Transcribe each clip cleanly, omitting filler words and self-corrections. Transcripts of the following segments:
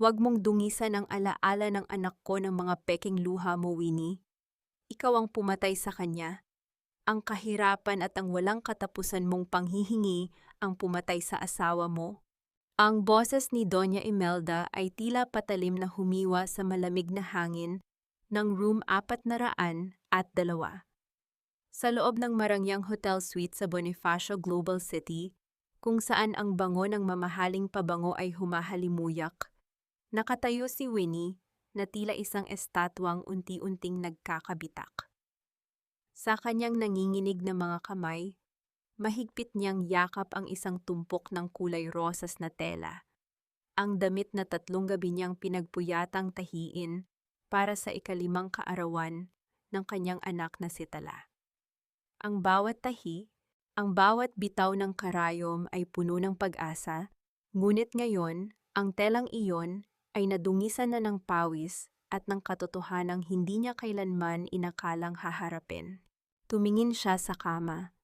Huwag mong dungisan ang alaala ng anak ko ng mga peking luha mo, Winnie. Ikaw ang pumatay sa kanya. Ang kahirapan at ang walang katapusan mong panghihingi ang pumatay sa asawa mo. Ang boses ni Doña Imelda ay tila patalim na humiwa sa malamig na hangin ng room 402. Sa loob ng marangyang hotel suite sa Bonifacio Global City, kung saan ang bango ng mamahaling pabango ay humahalimuyak, nakatayo si Winnie na tila isang estatwang unti-unting nagkakabitak. Sa kanyang nanginginig na mga kamay, mahigpit niyang yakap ang isang tumpok ng kulay rosas na tela, ang damit na 3 gabi niyang pinagpuyatang tahiin para sa ika-5 kaarawan ng kanyang anak na si Tala. Ang bawat tahi, ang bawat bitaw ng karayom ay puno ng pag-asa, ngunit ngayon, ang telang iyon ay nadungisan na ng pawis at ng katotohanang hindi niya kailanman inakalang haharapin. Tumingin siya sa kama.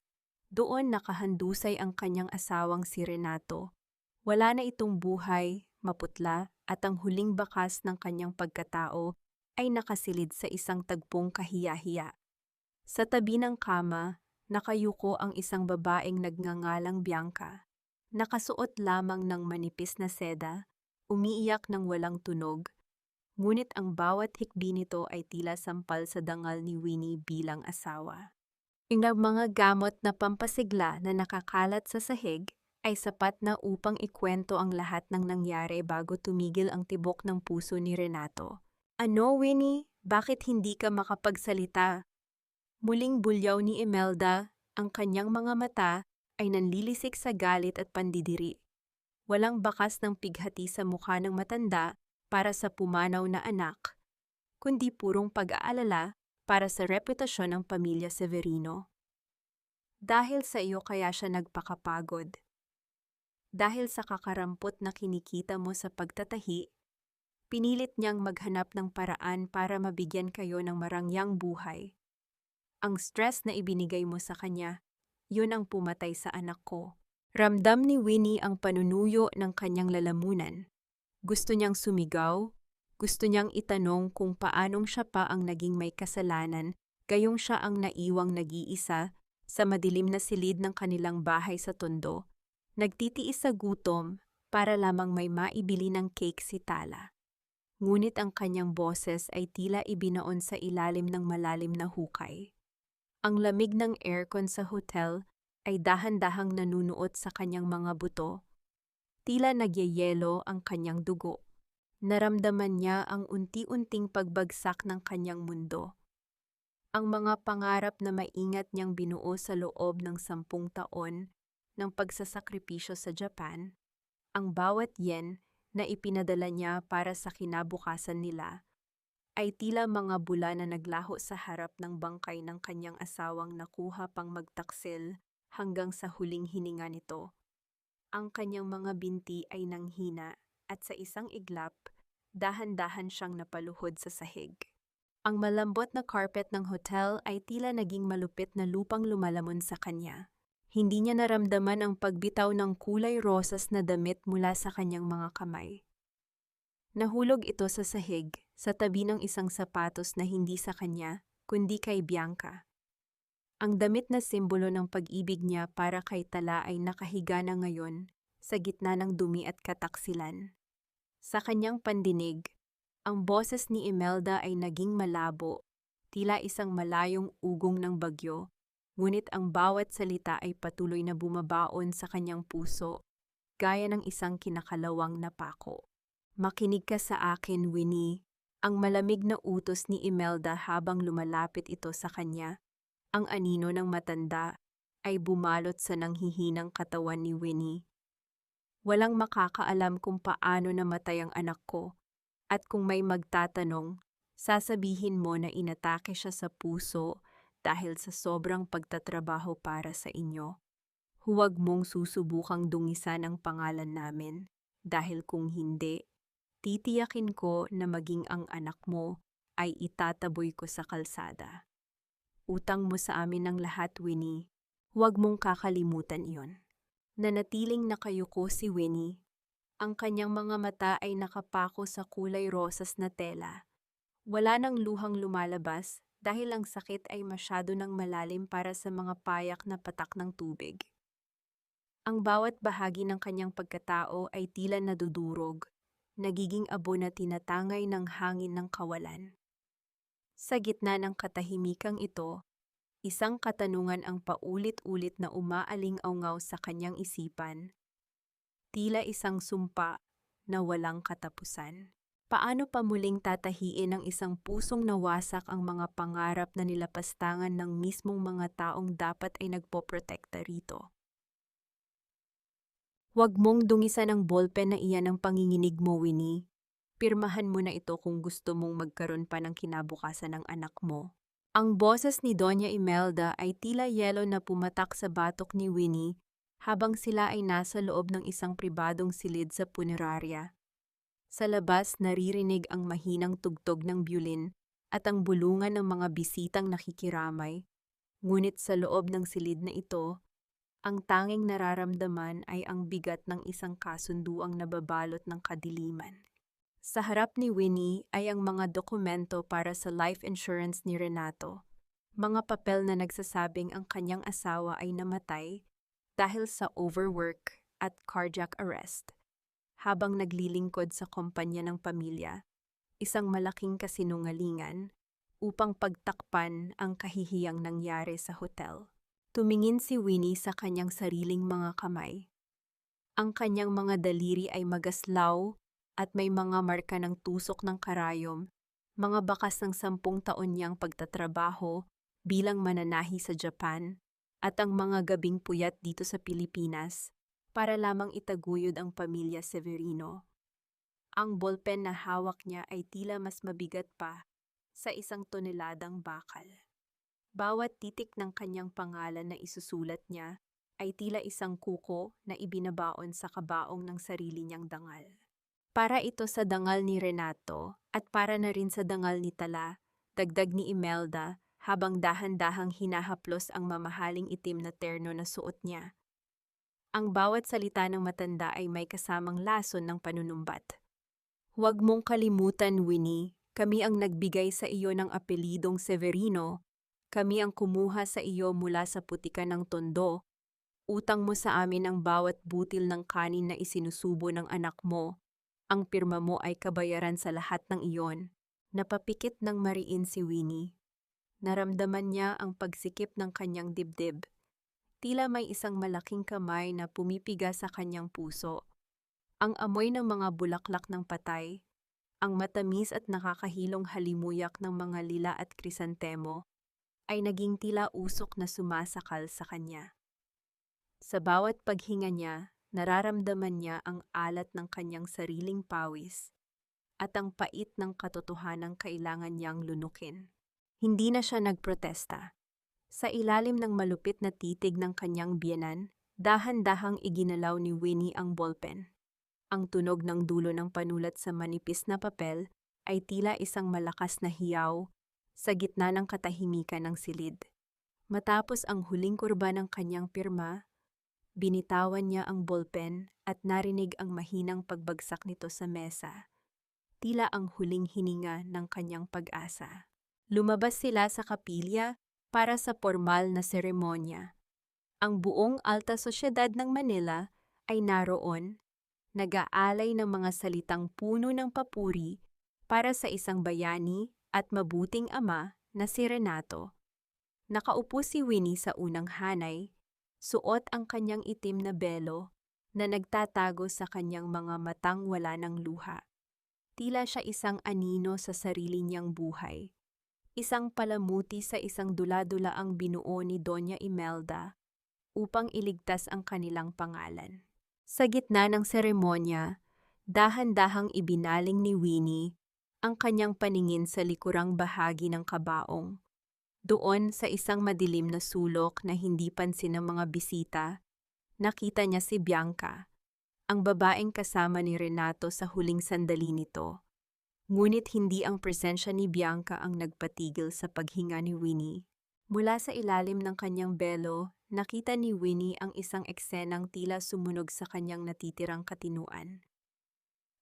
Doon nakahandusay ang kanyang asawang si Renato. Wala na itong buhay, maputla, at ang huling bakas ng kanyang pagkatao ay nakasilid sa isang tagpong kahiya-hiya. Sa tabi ng kama, nakayuko ang isang babaeng nagngangalang Bianca. Nakasuot lamang ng manipis na seda, umiiyak ng walang tunog, ngunit ang bawat hikbi nito ay tila sampal sa dangal ni Winnie bilang asawa. Ang mga gamot na pampasigla na nakakalat sa sahig ay sapat na upang ikwento ang lahat ng nangyari bago tumigil ang tibok ng puso ni Renato. Ano, Winnie? Bakit hindi ka makapagsalita? Muling bulyaw ni Imelda, ang kanyang mga mata ay nanlilisik sa galit at pandidiri. Walang bakas ng pighati sa mukha ng matanda para sa pumanaw na anak, kundi purong pag-aalala para sa reputasyon ng pamilya Severino. Dahil sa iyo kaya siya nagpakapagod. Dahil sa kakarampot na kinikita mo sa pagtatahi, pinilit niyang maghanap ng paraan para mabigyan kayo ng marangyang buhay. Ang stress na ibinigay mo sa kanya, yun ang pumatay sa anak ko. Ramdam ni Winnie ang panunuyo ng kanyang lalamunan. Gusto niyang sumigaw, gusto niyang itanong kung paanong siya pa ang naging may kasalanan, gayong siya ang naiwang nag-iisa sa madilim na silid ng kanilang bahay sa Tondo, nagtitiis sa gutom para lamang may maibili ng cake si Tala. Ngunit ang kanyang boses ay tila ibinaon sa ilalim ng malalim na hukay. Ang lamig ng aircon sa hotel ay dahan-dahang nanunuot sa kanyang mga buto. Tila nagyayelo ang kanyang dugo. Naramdaman niya ang unti-unting pagbagsak ng kanyang mundo. Ang mga pangarap na maingat niyang binuo sa loob ng 10 taon ng pagsasakripisyo sa Japan, ang bawat yen na ipinadala niya para sa kinabukasan nila, ay tila mga bula na naglaho sa harap ng bangkay ng kanyang asawang nakuha pang magtaksil hanggang sa huling hininga nito. Ang kanyang mga binti ay nanghina at sa isang iglap, dahan-dahan siyang napaluhod sa sahig. Ang malambot na carpet ng hotel ay tila naging malupit na lupang lumalamon sa kanya. Hindi niya naramdaman ang pagbitaw ng kulay rosas na damit mula sa kanyang mga kamay. Nahulog ito sa sahig, sa tabi ng isang sapatos na hindi sa kanya, kundi kay Bianca. Ang damit na simbolo ng pag-ibig niya para kay Tala ay nakahiga na ngayon sa gitna ng dumi at kataksilan. Sa kanyang pandinig, ang boses ni Imelda ay naging malabo, tila isang malayong ugong ng bagyo, ngunit ang bawat salita ay patuloy na bumabaon sa kanyang puso, gaya ng isang kinakalawang na pako. Makinig ka sa akin, Winnie, ang malamig na utos ni Imelda habang lumalapit ito sa kanya. Ang anino ng matanda ay bumalot sa nanghihinang katawan ni Winnie. Walang makakaalam kung paano namatay ang anak ko, at kung may magtatanong, sasabihin mo na inatake siya sa puso dahil sa sobrang pagtatrabaho para sa inyo. Huwag mong susubukang dungisan ang pangalan namin, dahil kung hindi, titiyakin ko na maging ang anak mo ay itataboy ko sa kalsada. Utang mo sa amin ng lahat, Winnie. Huwag mong kakalimutan iyon. Nanatiling nakayuko si Winnie, Ang kanyang mga mata ay nakapako sa kulay rosas na tela. Wala nang luhang lumalabas dahil ang sakit ay masyado nang malalim para sa mga payak na patak ng tubig. Ang bawat bahagi ng kanyang pagkatao ay tila nadudurog, nagiging abo na tinatangay ng hangin ng kawalan. Sa gitna ng katahimikang ito, isang katanungan ang paulit-ulit na umaaling-aungaw sa kanyang isipan, tila isang sumpa na walang katapusan. Paano pa muling tatahiin ng isang pusong nawasak ang mga pangarap na nilapastangan ng mismong mga taong dapat ay nagpoprotekta rito? Huwag mong dungisan ang ballpen na iyan ng panginginig mo, Winnie. Pirmahan mo na ito kung gusto mong magkaroon pa ng kinabukasan ng anak mo. Ang boses ni Doña Imelda ay tila yelo na pumatak sa batok ni Winnie habang sila ay nasa loob ng isang pribadong silid sa punerarya. Sa labas, naririnig ang mahinang tugtog ng biolin at ang bulungan ng mga bisitang nakikiramay. Ngunit sa loob ng silid na ito, ang tanging nararamdaman ay ang bigat ng isang kasunduang nababalot ng kadiliman. Sa harap ni Winnie ay ang mga dokumento para sa life insurance ni Renato. Mga papel na nagsasabing ang kanyang asawa ay namatay dahil sa overwork at cardiac arrest. Habang naglilingkod sa kumpanya ng pamilya, isang malaking kasinungalingan upang pagtakpan ang kahihiyang nangyari sa hotel. Tumingin si Winnie sa kanyang sariling mga kamay. Ang kanyang mga daliri ay magaslaw at may mga marka ng tusok ng karayom, mga bakas ng 10 taon niyang pagtatrabaho bilang mananahi sa Japan at ang mga gabing puyat dito sa Pilipinas para lamang itaguyod ang pamilya Severino. Ang ballpen na hawak niya ay tila mas mabigat pa sa 1 toneladang bakal. Bawat titik ng kanyang pangalan na isusulat niya ay tila isang kuko na ibinabaon sa kabaong ng sarili niyang dangal. Para ito sa dangal ni Renato at para na rin sa dangal ni Tala, dagdag ni Imelda habang dahan-dahang hinahaplos ang mamahaling itim na terno na suot niya. Ang bawat salita ng matanda ay may kasamang lason ng panunumbat. Huwag mong kalimutan, Winnie, kami ang nagbigay sa iyo ng apelidong Severino. Kami ang kumuha sa iyo mula sa putikan ng Tondo. Utang mo sa amin ang bawat butil ng kanin na isinusubo ng anak mo. Ang pirma mo ay kabayaran sa lahat ng iyon. Napapikit ng mariin si Winnie. Naramdaman niya ang pagsikip ng kanyang dibdib. Tila may isang malaking kamay na pumipiga sa kanyang puso. Ang amoy ng mga bulaklak ng patay, ang matamis at nakakahilong halimuyak ng mga lila at krisantemo, ay naging tila usok na sumasakal sa kanya. Sa bawat paghinga niya, nararamdaman niya ang alat ng kanyang sariling pawis at ang pait ng katotohanang kailangan niyang lunukin. Hindi na siya nagprotesta. Sa ilalim ng malupit na titig ng kanyang biyenan, dahan-dahang iginalaw ni Winnie ang ballpen. Ang tunog ng dulo ng panulat sa manipis na papel ay tila isang malakas na hiyaw sa gitna ng katahimikan ng silid. Matapos ang huling kurba ng kanyang pirma, binitawan niya ang ballpen at narinig ang mahinang pagbagsak nito sa mesa. Tila ang huling hininga ng kanyang pag-asa. Lumabas sila sa kapilya para sa formal na seremonya. Ang buong alta sosyedad ng Manila ay naroon, nag-aalay ng mga salitang puno ng papuri para sa isang bayani at mabuting ama na si Renato. Nakaupo si Winnie sa unang hanay, suot ang kanyang itim na belo na nagtatago sa kanyang mga matang wala ng luha. Tila siya isang anino sa sarili niyang buhay. Isang palamuti sa isang dula-dulaang binuo ni Doña Imelda upang iligtas ang kanilang pangalan. Sa gitna ng seremonya, dahan-dahang ibinaling ni Winnie ang kanyang paningin sa likurang bahagi ng kabaong. Doon sa isang madilim na sulok na hindi pansin ng mga bisita, nakita niya si Bianca, ang babaeng kasama ni Renato sa huling sandali nito. Ngunit hindi ang presensya ni Bianca ang nagpatigil sa paghinga ni Winnie. Mula sa ilalim ng kanyang belo, nakita ni Winnie ang isang eksenang tila sumunog sa kanyang natitirang katinuan.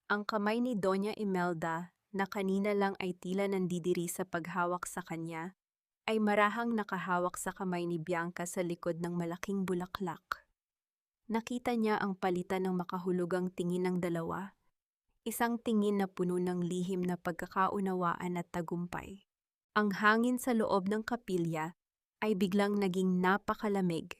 Ang kamay ni Doña Imelda, na kanina lang ay tila nandidiri sa paghawak sa kanya, ay marahang nakahawak sa kamay ni Bianca sa likod ng malaking bulaklak. Nakita niya ang palitan ng makahulugang tingin ng dalawa, isang tingin na puno ng lihim na pagkakaunawaan at tagumpay. Ang hangin sa loob ng kapilya ay biglang naging napakalamig.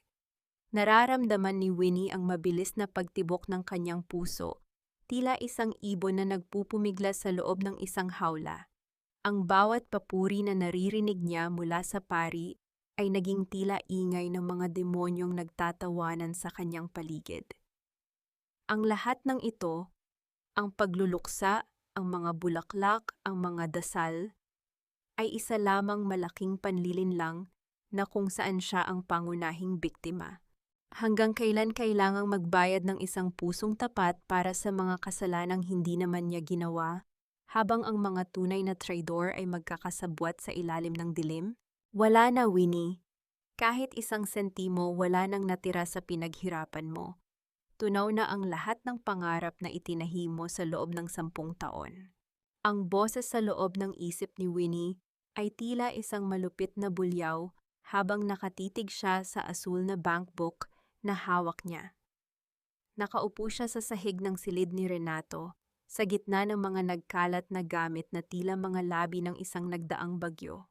Nararamdaman ni Winnie ang mabilis na pagtibok ng kanyang puso, tila isang ibon na nagpupumiglas sa loob ng isang hawla. Ang bawat papuri na naririnig niya mula sa pari ay naging tila ingay ng mga demonyong nagtatawanan sa kanyang paligid. Ang lahat ng ito, ang pagluluksa, ang mga bulaklak, ang mga dasal, ay isa lamang malaking panlilinlang na kung saan siya ang pangunahing biktima. Hanggang kailan kailangang magbayad ng isang pusong tapat para sa mga kasalanang hindi naman niya ginawa, habang ang mga tunay na traidor ay magkakasabwat sa ilalim ng dilim? Wala na, Winnie. Kahit isang sentimo wala nang natira sa pinaghirapan mo. Tunaw na ang lahat ng pangarap na itinahi mo sa loob ng 10 taon. Ang boses sa loob ng isip ni Winnie ay tila isang malupit na bulyaw habang nakatitig siya sa asul na bankbook na hawak niya. Nakaupo siya sa sahig ng silid ni Renato, sa gitna ng mga nagkalat na gamit na tila mga labi ng isang nagdaang bagyo.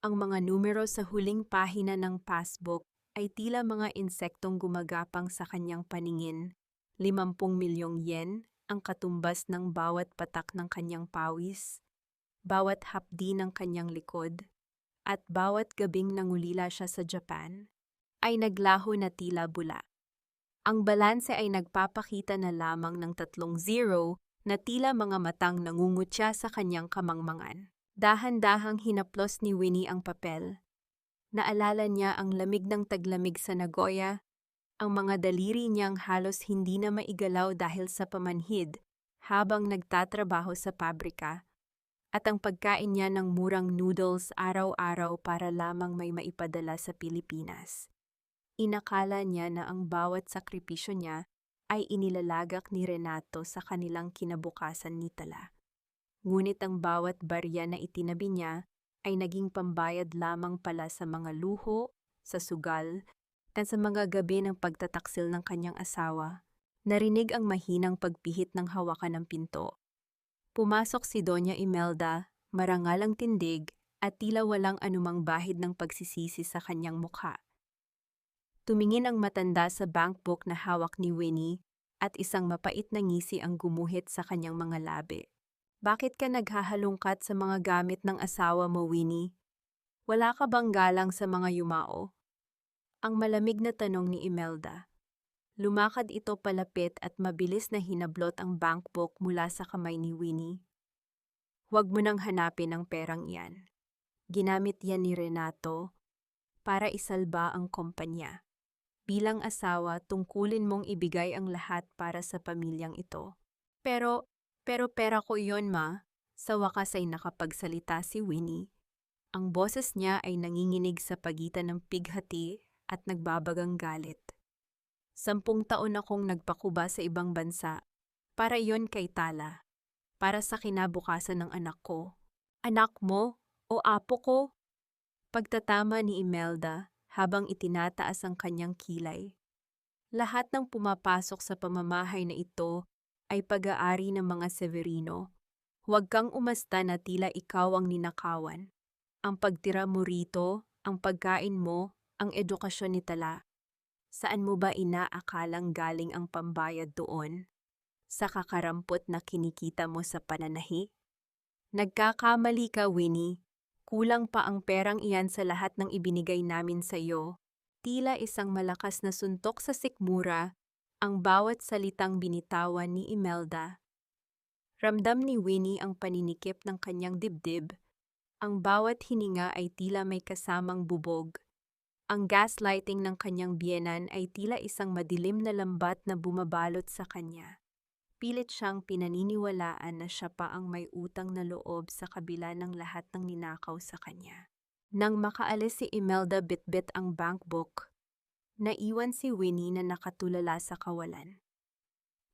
Ang mga numero sa huling pahina ng passbook ay tila mga insektong gumagapang sa kanyang paningin. 50 milyong yen ang katumbas ng bawat patak ng kanyang pawis, bawat hapdi ng kanyang likod, at bawat gabing nangulila siya sa Japan, ay naglaho na tila bula. Ang balanse ay nagpapakita na lamang ng 3 na tila mga matang nangungutya sa kanyang kamangmangan. Dahan-dahang hinaplos ni Winnie ang papel. Naalala niya ang lamig ng taglamig sa Nagoya, ang mga daliri niyang halos hindi na maigalaw dahil sa pamanhid habang nagtatrabaho sa pabrika, at ang pagkain niya ng murang noodles araw-araw para lamang may maipadala sa Pilipinas. Inakala niya na ang bawat sakripisyo niya ay inilalagak ni Renato sa kanilang kinabukasan ni Tala. Ngunit ang bawat barya na itinabi niya ay naging pambayad lamang pala sa mga luho, sa sugal, at sa mga gabi ng pagtataksil ng kanyang asawa. Narinig ang mahinang pagpihit ng hawakan ng pinto. Pumasok si Doña Imelda, marangalang tindig, at tila walang anumang bahid ng pagsisisi sa kanyang mukha. Tumingin ang matanda sa bankbook na hawak ni Winnie at isang mapait na ngisi ang gumuhit sa kanyang mga labi. Bakit ka naghahalungkat sa mga gamit ng asawa mo, Winnie? Wala ka bang galang sa mga yumao? Ang malamig na tanong ni Imelda. Lumakad ito palapit at mabilis na hinablot ang bankbook mula sa kamay ni Winnie. Huwag mo nang hanapin ang perang iyan. Ginamit yan ni Renato para isalba ang kumpanya. Bilang asawa, tungkulin mong ibigay ang lahat para sa pamilyang ito. Pero pera ko iyon, ma. Sa wakas ay nakapagsalita si Winnie. Ang boses niya ay nanginginig sa pagitan ng pighati at nagbabagang galit. 10 taon akong nagpakuba sa ibang bansa. Para iyon kay Tala. Para sa kinabukasan ng anak ko. Anak mo o apo ko? Pagtatama ni Imelda habang itinataas ang kanyang kilay. Lahat ng pumapasok sa pamamahay na ito ay pag-aari ng mga Severino. Huwag kang umasta na tila ikaw ang ninakawan. Ang pagtira mo rito, ang pagkain mo, ang edukasyon ni Tala. Saan mo ba inaakalang galing ang pambayad doon? Sa kakarampot na kinikita mo sa pananahi? Nagkakamali ka, Winnie. Kulang pa ang perang iyan sa lahat ng ibinigay namin sa iyo. Tila isang malakas na suntok sa sikmura ang bawat salitang binitawan ni Imelda. Ramdam ni Winnie ang paninikip ng kanyang dibdib. Ang bawat hininga ay tila may kasamang bubog. Ang gaslighting ng kanyang biyenan ay tila isang madilim na lambat na bumabalot sa kanya. Pilit siyang pinaniniwalaan na siya pa ang may utang na loob sa kabila ng lahat ng ninakaw sa kanya. Nang makaalis si Imelda bitbit ang bankbook, naiwan si Winnie na nakatulala sa kawalan.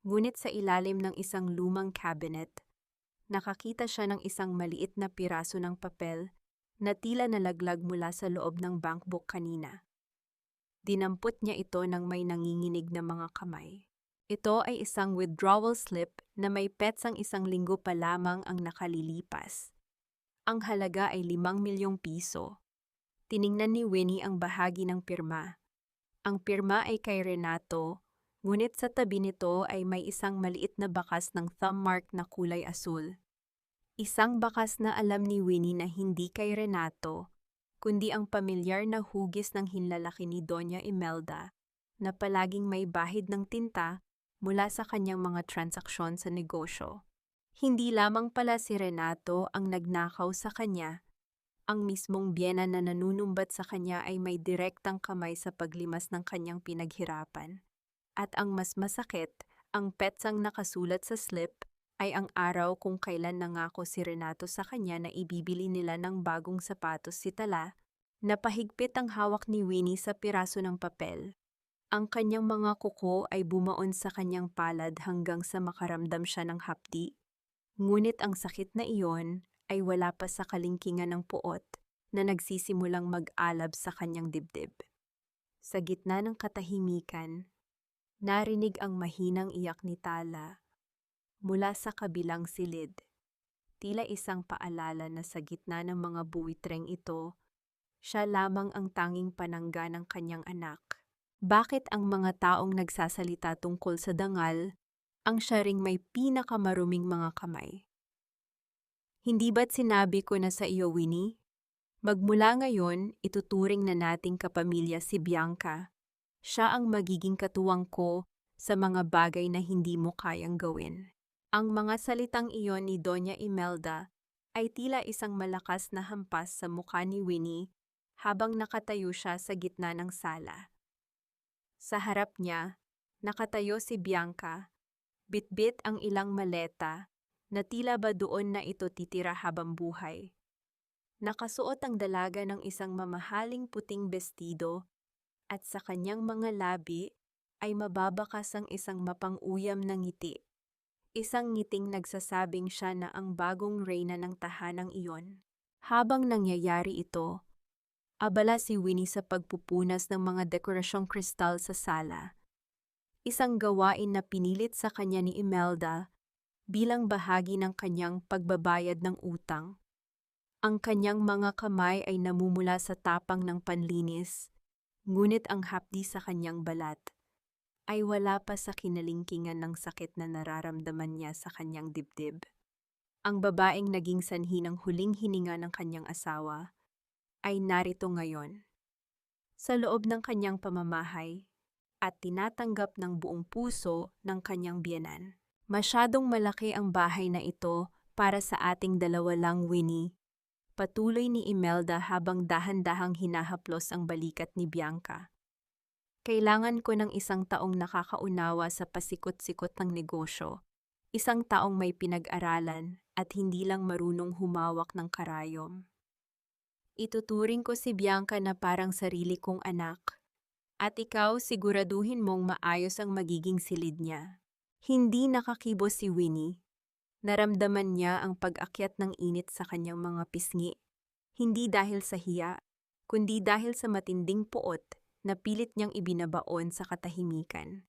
Ngunit sa ilalim ng isang lumang cabinet, nakakita siya ng isang maliit na piraso ng papel na tila nalaglag mula sa loob ng bankbook kanina. Dinampot niya ito ng may nanginginig na mga kamay. Ito ay isang withdrawal slip na may petsang 1 linggo pa lamang ang nakalilipas. Ang halaga ay 5 milyong piso. Tiningnan ni Winnie ang bahagi ng pirma. Ang pirma ay kay Renato, ngunit sa tabi nito ay may isang maliit na bakas ng thumb mark na kulay asul. Isang bakas na alam ni Winnie na hindi kay Renato, kundi ang pamilyar na hugis ng hinlalaki ni Doña Imelda na palaging may bahid ng tinta mula sa kanyang mga transaksyon sa negosyo. Hindi lamang pala si Renato ang nagnakaw sa kanya, ang mismong biyena na nanunumbat sa kanya ay may direktang kamay sa paglimas ng kanyang pinaghirapan. At ang mas masakit, ang petsang nakasulat sa slip ay ang araw kung kailan nangako si Renato sa kanya na ibibili nila ng bagong sapatos si Tala. Napahigpit ang hawak ni Winnie sa piraso ng papel. Ang kanyang mga kuko ay bumaon sa kanyang palad hanggang sa makaramdam siya ng hapdi. Ngunit ang sakit na iyon ay wala pa sa kalingkingan ng puot na nagsisimulang mag-alab sa kanyang dibdib. Sa gitna ng katahimikan, narinig ang mahinang iyak ni Tala mula sa kabilang silid. Tila isang paalala na sa gitna ng mga buwitreng ito, siya lamang ang tanging panangga ng kanyang anak. Bakit ang mga taong nagsasalita tungkol sa dangal ang siya ring may pinakamaruming mga kamay? Hindi ba't sinabi ko na sa iyo, Winnie? Magmula ngayon, ituturing na nating kapamilya si Bianca. Siya ang magiging katuwang ko sa mga bagay na hindi mo kayang gawin. Ang mga salitang iyon ni Doña Imelda ay tila isang malakas na hampas sa mukha ni Winnie habang nakatayo siya sa gitna ng sala. Sa harap niya, nakatayo si Bianca, bitbit ang ilang maleta na tila ba doon na ito titira habang buhay. Nakasuot ang dalaga ng isang mamahaling puting bestido at sa kanyang mga labi ay mababakas ang isang mapang-uyam na ngiti. Isang ngiting nagsasabing siya na ang bagong reyna ng tahanang iyon. Habang nangyayari ito, abala si Winnie sa pagpupunas ng mga dekorasyong kristal sa sala. Isang gawain na pinilit sa kanya ni Imelda bilang bahagi ng kanyang pagbabayad ng utang. Ang kanyang mga kamay ay namumula sa tapang ng panlinis, ngunit ang hapdi sa kanyang balat ay wala pa sa kinalingkingan ng sakit na nararamdaman niya sa kanyang dibdib. Ang babaeng naging sanhi ng huling hininga ng kanyang asawa ay narito ngayon, sa loob ng kanyang pamamahay at tinatanggap ng buong puso ng kanyang biyenan. Masyadong malaki ang bahay na ito para sa ating dalawa lang, Winnie. Patuloy ni Imelda habang dahan-dahang hinahaplos ang balikat ni Bianca. Kailangan ko ng isang taong nakakaunawa sa pasikot-sikot ng negosyo, isang taong may pinag-aralan at hindi lang marunong humawak ng karayom. Ituturing ko si Bianca na parang sarili kong anak, at ikaw siguraduhin mong maayos ang magiging silid niya. Hindi nakakibo si Winnie. Naramdaman niya ang pag-akyat ng init sa kanyang mga pisngi, hindi dahil sa hiya, kundi dahil sa matinding puot na pilit niyang ibinabaon sa katahimikan.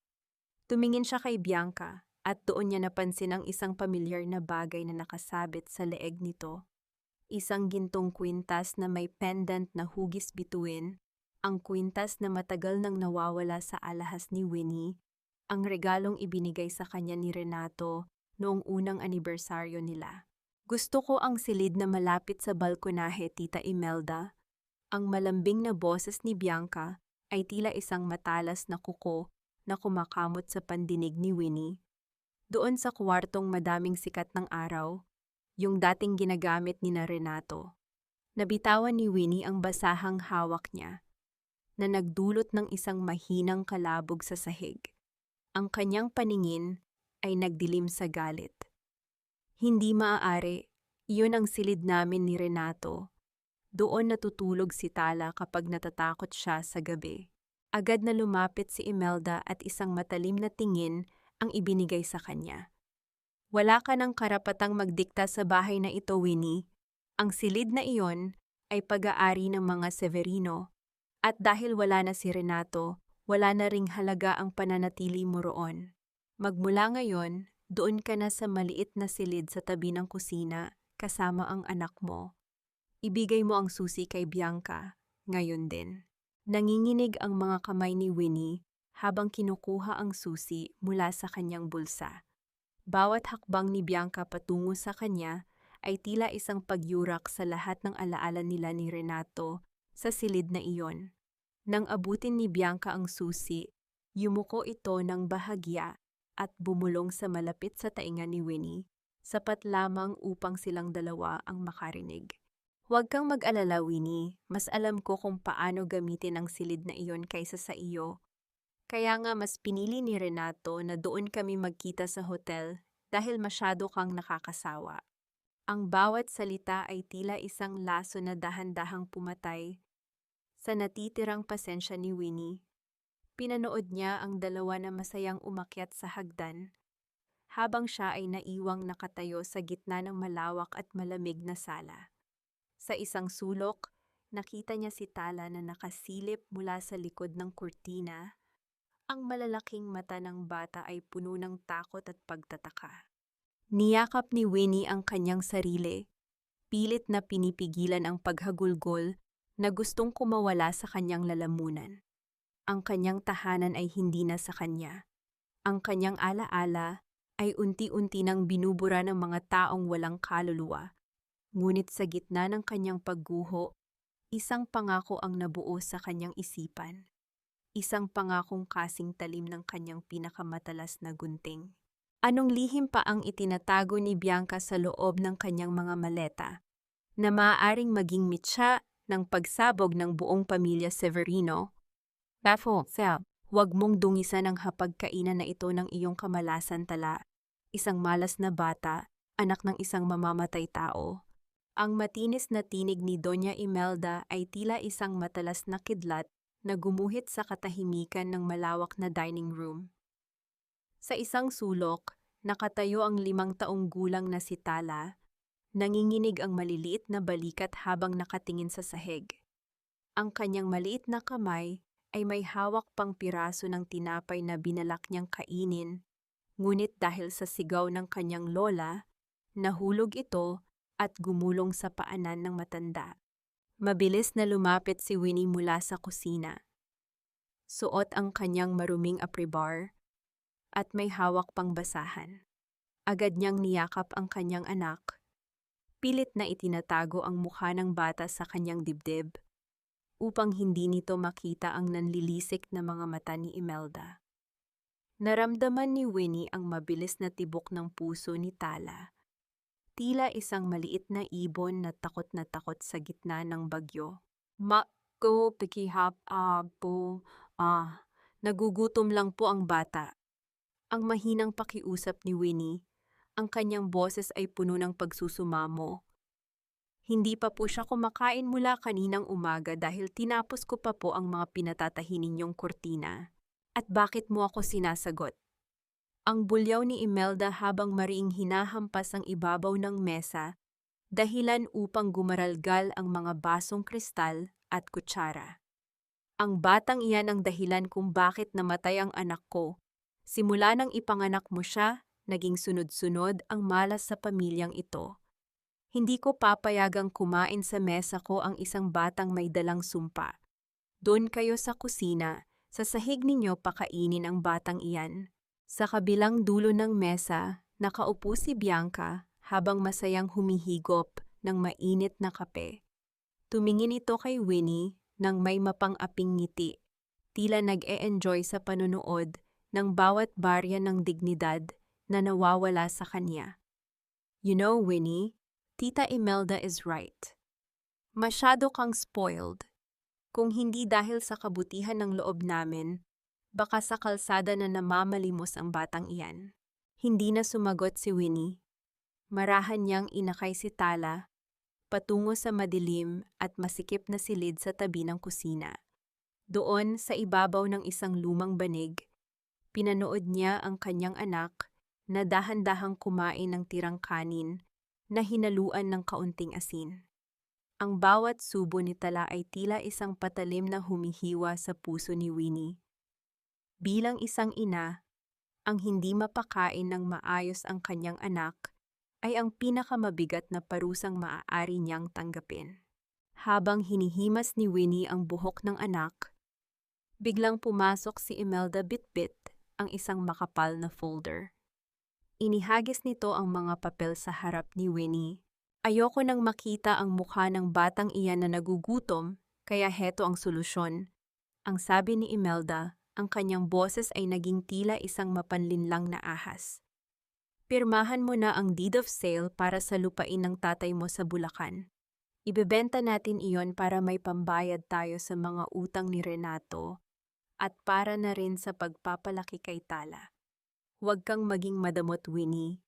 Tumingin siya kay Bianca at doon niya napansin ang isang pamilyar na bagay na nakasabit sa leeg nito. Isang gintong kwintas na may pendant na hugis bituin, ang kwintas na matagal nang nawawala sa alahas ni Winnie, ang regalong ibinigay sa kanya ni Renato noong unang anibersaryo nila. Gusto ko ang silid na malapit sa balkonahe, Tita Imelda. Ang malambing na boses ni Bianca ay tila isang matalas na kuko na kumakamot sa pandinig ni Winnie. Doon sa kwartong madaming sikat ng araw, yung dating ginagamit ni Renato. Nabitawan ni Winnie ang basahang hawak niya, na nagdulot ng isang mahinang kalabog sa sahig. Ang kanyang paningin ay nagdilim sa galit. Hindi maaari, iyon ang silid namin ni Renato. Doon natutulog si Tala kapag natatakot siya sa gabi. Agad na lumapit si Imelda at isang matalim na tingin ang ibinigay sa kanya. Wala ka ng karapatang magdikta sa bahay na ito, Winnie. Ang silid na iyon ay pag-aari ng mga Severino, at dahil wala na si Renato, wala na ring halaga ang pananatili mo roon. Magmula ngayon, doon ka na sa maliit na silid sa tabi ng kusina kasama ang anak mo. Ibigay mo ang susi kay Bianca, ngayon din. Nanginginig ang mga kamay ni Winnie habang kinukuha ang susi mula sa kanyang bulsa. Bawat hakbang ni Bianca patungo sa kanya ay tila isang pagyurak sa lahat ng alaala nila ni Renato sa silid na iyon. Nang abutin ni Bianca ang susi, yumuko ito ng bahagya at bumulong sa malapit sa tainga ni Winnie, sapat lamang upang silang dalawa ang makarinig. Huwag kang mag-alala, Winnie. Mas alam ko kung paano gamitin ang silid na iyon kaysa sa iyo. Kaya nga mas pinili ni Renato na doon kami magkita sa hotel dahil masyado kang nakakasawa. Ang bawat salita ay tila isang laso na dahan-dahang pumatay sa natitirang pasensya ni Winnie. Pinanood niya ang dalawa na masayang umakyat sa hagdan habang siya ay naiwang nakatayo sa gitna ng malawak at malamig na sala. Sa isang sulok, nakita niya si Tala na nakasilip mula sa likod ng kurtina. Ang malalaking mata ng bata ay puno ng takot at pagtataka. Niyakap ni Winnie ang kanyang sarili, pilit na pinipigilan ang paghagulgol na gustong kumawala sa kanyang lalamunan. Ang kanyang tahanan ay hindi na sa kanya. Ang kanyang alaala ay unti-unti nang binubura ng mga taong walang kaluluwa. Ngunit sa gitna ng kanyang pagguho, isang pangako ang nabuo sa kanyang isipan. Isang pangakong kasing talim ng kanyang pinakamatalas na gunting. Anong lihim pa ang itinatago ni Bianca sa loob ng kanyang mga maleta, na maaaring maging mitya ng pagsabog ng buong pamilya Severino? Bafo, Sel, huwag mong dungisan ang hapagkainan na ito ng iyong kamalasan, Tala. Isang malas na bata, anak ng isang mamamatay tao. Ang matinis na tinig ni Doña Imelda ay tila isang matalas na kidlat na gumuhit sa katahimikan ng malawak na dining room. Sa isang sulok, nakatayo ang 5 taong gulang na si Tala. Nanginginig ang maliliit na balikat habang nakatingin sa sahig. Ang kanyang maliit na kamay ay may hawak pang piraso ng tinapay na binalak niyang kainin, ngunit dahil sa sigaw ng kanyang lola, nahulog ito at gumulong sa paanan ng matanda. Mabilis na lumapit si Winnie mula sa kusina. Suot ang kanyang maruming apribar at may hawak pang basahan. Agad niyang niyakap ang kanyang anak. Pilit na itinatago ang mukha ng bata sa kanyang dibdib upang hindi nito makita ang nanlilisik na mga mata ni Imelda. Naramdaman ni Winnie ang mabilis na tibok ng puso ni Tala. Tila isang maliit na ibon na takot sa gitna ng bagyo. Mako, pikihap, po, nagugutom lang po ang bata. Ang mahinang pakiusap ni Winnie, ang kanyang boses ay puno ng pagsusumamo. Hindi pa po siya kumakain mula kaninang umaga dahil tinapos ko pa po ang mga pinatatahi ninyong kurtina. At bakit mo ako sinasagot? Ang bulyaw ni Imelda habang mariing hinahampas ang ibabaw ng mesa, dahilan upang gumaralgal ang mga basong kristal at kutsara. Ang batang iyan ang dahilan kung bakit namatay ang anak ko. Simula nang ipanganak mo siya, naging sunod-sunod ang malas sa pamilyang ito. Hindi ko papayagang kumain sa mesa ko ang isang batang may dalang sumpa. Doon kayo sa kusina, sa sahig ninyo pakainin ang batang iyan. Sa kabilang dulo ng mesa, nakaupo si Bianca habang masayang humihigop ng mainit na kape. Tumingin ito kay Winnie nang may mapang-aping ngiti, tila nag-e-enjoy sa panunood ng bawat barya ng dignidad na nawawala sa kanya. You know, Winnie, Tita Imelda is right. Masyado kang spoiled. Kung hindi dahil sa kabutihan ng loob namin, baka sa kalsada na namamalimos ang batang iyan. Hindi na sumagot si Winnie. Marahan niyang inakay si Tala patungo sa madilim at masikip na silid sa tabi ng kusina. Doon sa ibabaw ng isang lumang banig, Pinanood niya ang kanyang anak na dahan-dahang kumain ng tirang kanin na hinaluan ng kaunting asin. Ang bawat subo ni Tala ay tila isang patalim na humihiwa sa puso ni Winnie. Bilang isang ina, ang hindi mapakain ng maayos ang kanyang anak ay ang pinakamabigat na parusang maaari niyang tanggapin. Habang hinihimas ni Winnie ang buhok ng anak, biglang pumasok si Imelda Bitbit, ang isang makapal na folder. Inihagis nito ang mga papel sa harap ni Winnie. Ayoko nang makita ang mukha ng batang iyan na nagugutom, kaya heto ang solusyon. Ang sabi ni Imelda, ang kanyang boses ay naging tila isang mapanlinlang na ahas. Pirmahan mo na ang deed of sale para sa lupain ng tatay mo sa Bulacan. Ibebenta natin iyon para may pambayad tayo sa mga utang ni Renato at para na rin sa pagpapalaki kay Tala. Huwag kang maging madamot, Winnie.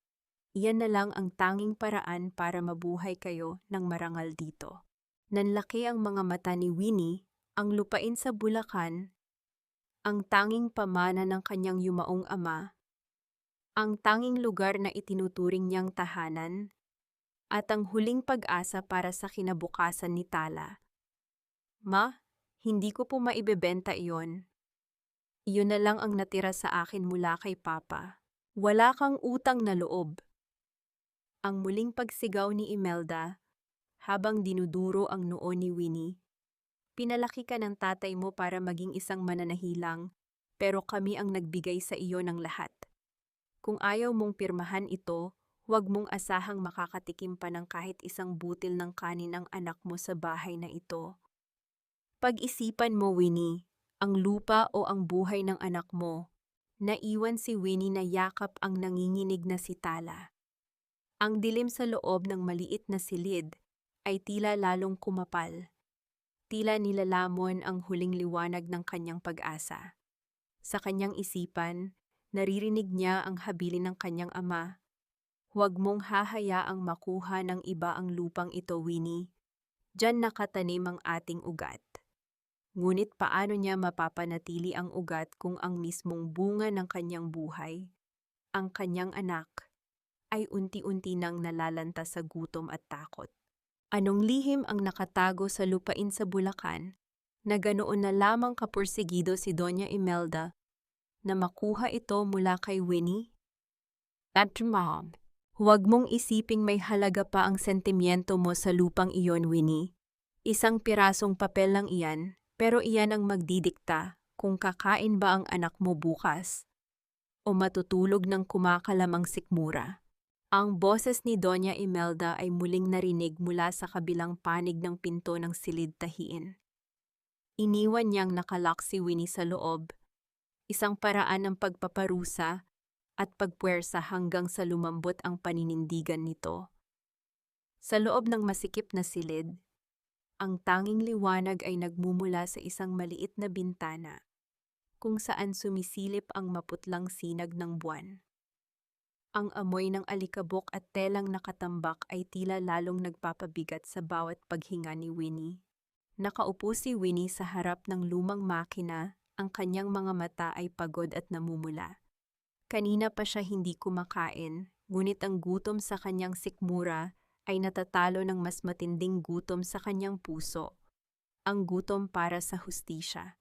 Iyan na lang ang tanging paraan para mabuhay kayo ng marangal dito. Nanlaki ang mga mata ni Winnie, ang lupain sa Bulacan, ang tanging pamana ng kanyang yumaong ama, ang tanging lugar na itinuturing niyang tahanan, at ang huling pag-asa para sa kinabukasan ni Tala. Ma, hindi ko po maibebenta iyon. Iyon na lang ang natira sa akin mula kay Papa. Wala kang utang na loob. Ang muling pagsigaw ni Imelda, habang dinuduro ang noo ni Winnie. Pinalaki ka ng tatay mo para maging isang mananahilang, pero kami ang nagbigay sa iyo ng lahat. Kung ayaw mong pirmahan ito, huwag mong asahang makakatikim pa ng kahit isang butil ng kanin ang anak mo sa bahay na ito. Pag-isipan mo, Winnie, ang lupa o ang buhay ng anak mo. Naiwan si Winnie na yakap ang nanginginig na si Tala. Ang dilim sa loob ng maliit na silid ay tila lalong kumapal. Tila nilalamon ang huling liwanag ng kanyang pag-asa. Sa kanyang isipan, naririnig niya ang habilin ng kanyang ama. Huwag mong hahayaang makuha ng iba ang lupang ito, Winnie. Diyan nakatanim ang ating ugat. Ngunit paano niya mapapanatili ang ugat kung ang mismong bunga ng kanyang buhay, ang kanyang anak, ay unti-unti nang nalalanta sa gutom at takot? Anong lihim ang nakatago sa lupain sa Bulacan na ganoon na lamang kapursigido si Doña Imelda na makuha ito mula kay Winnie? At Mom, huwag mong isiping may halaga pa ang sentimiento mo sa lupang iyon, Winnie. Isang pirasong papel lang iyan, pero iyan ang magdidikta kung kakain ba ang anak mo bukas o matutulog ng kumakalamang sikmura. Ang boses ni Doña Imelda ay muling narinig mula sa kabilang panig ng pinto ng silid tahiin. Iniwan niyang nakalock si Winnie sa loob, isang paraan ng pagpaparusa at pagpuwersa hanggang sa lumambot ang paninindigan nito. Sa loob ng masikip na silid, ang tanging liwanag ay nagmumula sa isang maliit na bintana, kung saan sumisilip ang maputlang sinag ng buwan. Ang amoy ng alikabok at telang nakatambak ay tila lalong nagpapabigat sa bawat paghinga ni Winnie. Nakaupo si Winnie sa harap ng lumang makina, ang kanyang mga mata ay pagod at namumula. Kanina pa siya hindi kumakain, ngunit ang gutom sa kanyang sikmura ay natatalo ng mas matinding gutom sa kanyang puso, ang gutom para sa hustisya.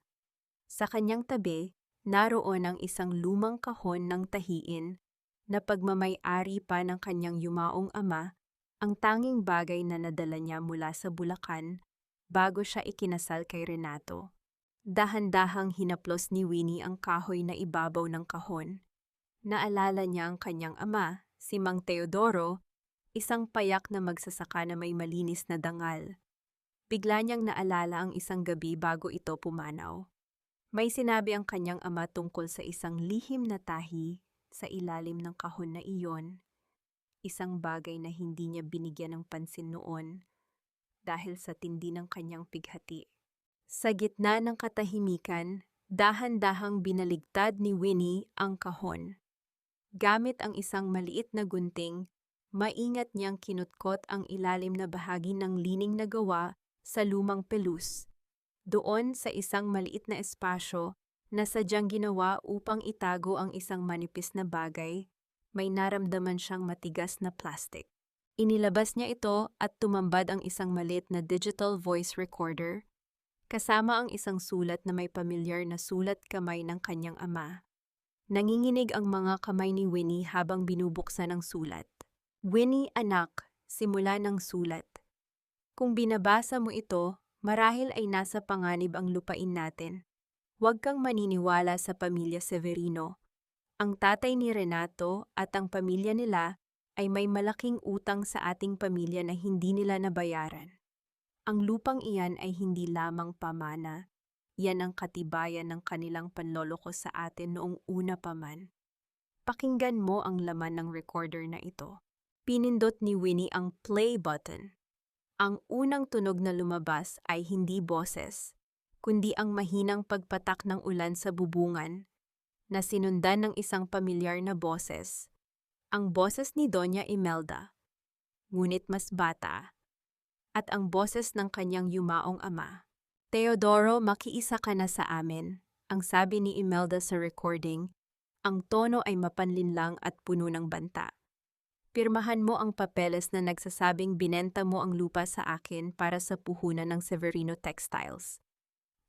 Sa kanyang tabi, naroon ang isang lumang kahon ng tahiin na pagmamay-ari pa ng kanyang yumaong ama, ang tanging bagay na nadala niya mula sa Bulacan bago siya ikinasal kay Renato. Dahan-dahang hinaplos ni Winnie ang kahoy na ibabaw ng kahon. Naalala niya ang kanyang ama, si Mang Teodoro, isang payak na magsasaka na may malinis na dangal. Bigla niyang naalala ang isang gabi bago ito pumanaw. May sinabi ang kanyang ama tungkol sa isang lihim na tahi sa ilalim ng kahon na iyon, isang bagay na hindi niya binigyan ng pansin noon dahil sa tindi ng kanyang pighati. Sa gitna ng katahimikan, dahan-dahang binaligtad ni Winnie ang kahon. Gamit ang isang maliit na gunting, maingat niyang kinutkot ang ilalim na bahagi ng lining na gawa sa lumang pelus. Doon sa isang maliit na espasyo, na sadyang ginawa upang itago ang isang manipis na bagay, may naramdaman siyang matigas na plastic. Inilabas niya ito at tumambad ang isang maliit na digital voice recorder, kasama ang isang sulat na may pamilyar na sulat kamay ng kanyang ama. Nanginginig ang mga kamay ni Winnie habang binubuksan ang sulat. Winnie, anak, simula ng sulat. Kung binabasa mo ito, marahil ay nasa panganib ang lupain natin. Huwag kang maniniwala sa pamilya Severino. Ang tatay ni Renato at ang pamilya nila ay may malaking utang sa ating pamilya na hindi nila nabayaran. Ang lupang iyan ay hindi lamang pamana. Yan ang katibayan ng kanilang panloloko sa atin noong una pa man. Pakinggan mo ang laman ng recorder na ito. Pinindot ni Winnie ang play button. Ang unang tunog na lumabas ay hindi boses, kundi ang mahinang pagpatak ng ulan sa bubungan, na sinundan ng isang pamilyar na boses. Ang boses ni Doña Imelda, ngunit mas bata, at ang boses ng kanyang yumaong ama. Teodoro, makiisa ka na sa amin, ang sabi ni Imelda sa recording. Ang tono ay mapanlinlang at puno ng banta. Pirmahan mo ang papeles na nagsasabing binenta mo ang lupa sa akin para sa puhunan ng Severino Textiles.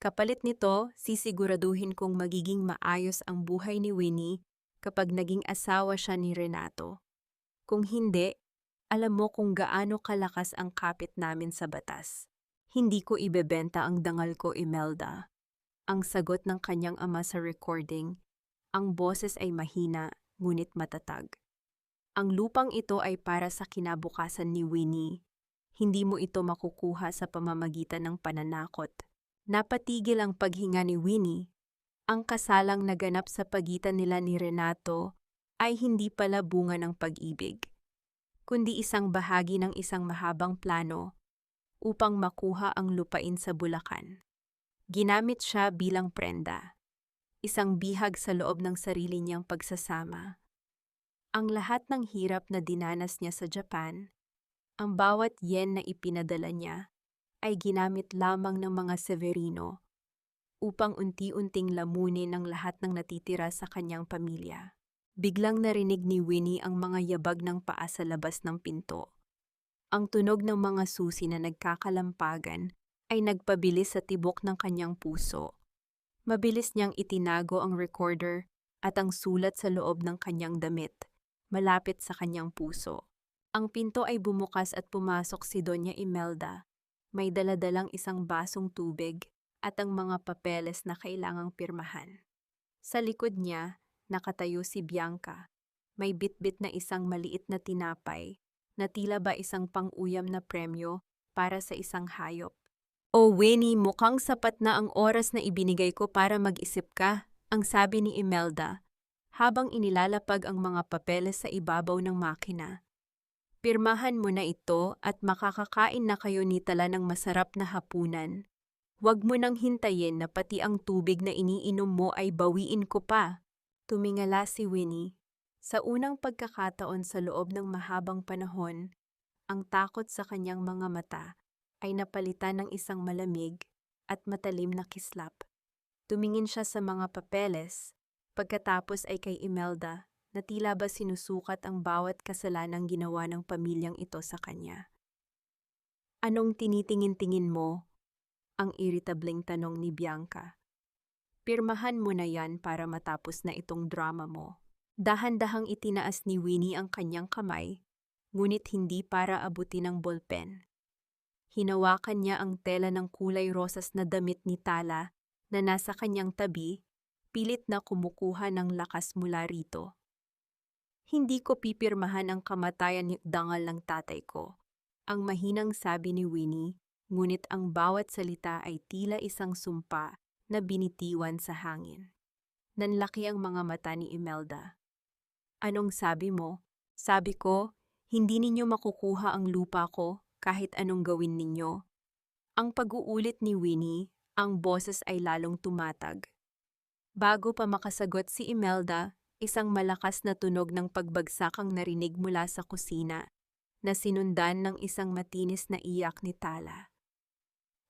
Kapalit nito, sisiguraduhin kong magiging maayos ang buhay ni Winnie kapag naging asawa siya ni Renato. Kung hindi, alam mo kung gaano kalakas ang kapit namin sa batas. Hindi ko ibebenta ang dangal ko, Imelda. Ang sagot ng kanyang ama sa recording, ang boses ay mahina ngunit matatag. Ang lupang ito ay para sa kinabukasan ni Winnie. Hindi mo ito makukuha sa pamamagitan ng pananakot. Napatigil ang paghinga ni Winnie. Ang kasalang naganap sa pagitan nila ni Renato ay hindi pala bunga ng pag-ibig, kundi isang bahagi ng isang mahabang plano upang makuha ang lupain sa Bulacan. Ginamit siya bilang prenda, isang bihag sa loob ng sarili niyang pagsasama. Ang lahat ng hirap na dinanas niya sa Japan, ang bawat yen na ipinadala niya, ay ginamit lamang ng mga Severino upang unti-unting lamunin ang lahat ng natitira sa kanyang pamilya. Biglang narinig ni Winnie ang mga yabag ng paa sa labas ng pinto. Ang tunog ng mga susi na nagkakalampagan ay nagpabilis sa tibok ng kanyang puso. Mabilis niyang itinago ang recorder at ang sulat sa loob ng kanyang damit, malapit sa kanyang puso. Ang pinto ay bumukas at pumasok si Doña Imelda. May daladalang isang basong tubig at ang mga papeles na kailangang pirmahan. Sa likod niya, nakatayo si Bianca. May bitbit na isang maliit na tinapay na tila ba isang pang-uyam na premyo para sa isang hayop. "Oh Winnie, mukhang sapat na ang oras na ibinigay ko para mag-isip ka," ang sabi ni Imelda, habang inilalapag ang mga papeles sa ibabaw ng makina. "Pirmahan mo na ito at makakakain na kayo ni Tala ng masarap na hapunan. Huwag mo nang hintayin na pati ang tubig na iniinom mo ay bawiin ko pa." Tumingala si Winnie. Sa unang pagkakataon sa loob ng mahabang panahon, ang takot sa kanyang mga mata ay napalitan ng isang malamig at matalim na kislap. Tumingin siya sa mga papeles, pagkatapos ay kay Imelda na tila ba sinusukat ang bawat kasalanang ginawa ng pamilyang ito sa kanya. "Anong tinitingin-tingin mo?" ang iritableng tanong ni Bianca. "Pirmahan mo na yan para matapos na itong drama mo." Dahan-dahang itinaas ni Winnie ang kanyang kamay, ngunit hindi para abutin ang ballpen. Hinawakan niya ang tela ng kulay rosas na damit ni Tala na nasa kanyang tabi, pilit na kumukuha ng lakas mula rito. "Hindi ko pipirmahan ang kamatayan ni dangal ng tatay ko," ang mahinang sabi ni Winnie, ngunit ang bawat salita ay tila isang sumpa na binitiwan sa hangin. Nanlaki ang mga mata ni Imelda. "Anong sabi mo?" "Sabi ko, hindi ninyo makukuha ang lupa ko kahit anong gawin ninyo." Ang pag-uulit ni Winnie, ang boses ay lalong tumatag. Bago pa makasagot si Imelda, isang malakas na tunog ng pagbagsak ang narinig mula sa kusina, na sinundan ng isang matinis na iyak ni Tala.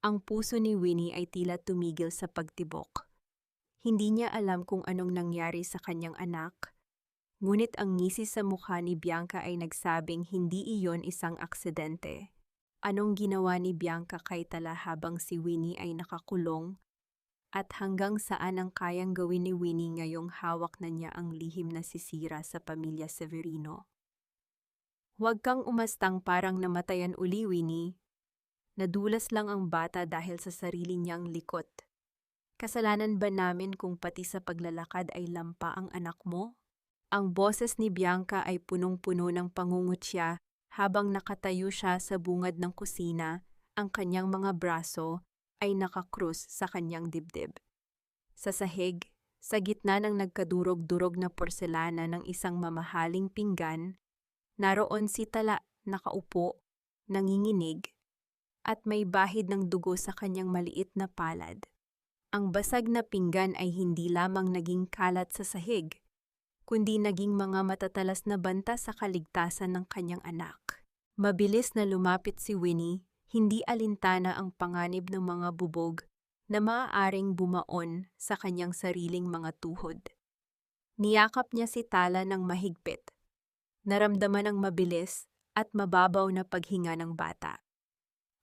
Ang puso ni Winnie ay tila tumigil sa pagtibok. Hindi niya alam kung anong nangyari sa kanyang anak, ngunit ang ngisi sa mukha ni Bianca ay nagsabing hindi iyon isang aksidente. Anong ginawa ni Bianca kay Tala habang si Winnie ay nakakulong? At hanggang saan ang kayang gawin ni Winnie ngayong hawak na niya ang lihim na sisira sa pamilya Severino? Huwag kang umastang parang namatayan uli, Winnie. Nadulas lang ang bata dahil sa sarili niyang likot. Kasalanan ba namin kung pati sa paglalakad ay lampa ang anak mo? Ang boses ni Bianca ay punong-puno ng pangungutya habang nakatayo siya sa bungad ng kusina, ang kanyang mga braso ay nakakrus sa kanyang dibdib. Sa sahig, sa gitna ng nagkadurog-durog na porselana ng isang mamahaling pinggan, naroon si Tala nakaupo, nanginginig, at may bahid ng dugo sa kanyang maliit na palad. Ang basag na pinggan ay hindi lamang naging kalat sa sahig, kundi naging mga matatalas na banta sa kaligtasan ng kanyang anak. Mabilis na lumapit si Winnie, hindi alintana ang panganib ng mga bubog na maaaring bumaon sa kanyang sariling mga tuhod. Niyakap niya si Tala ng mahigpit. Naramdaman ang mabilis at mababaw na paghinga ng bata.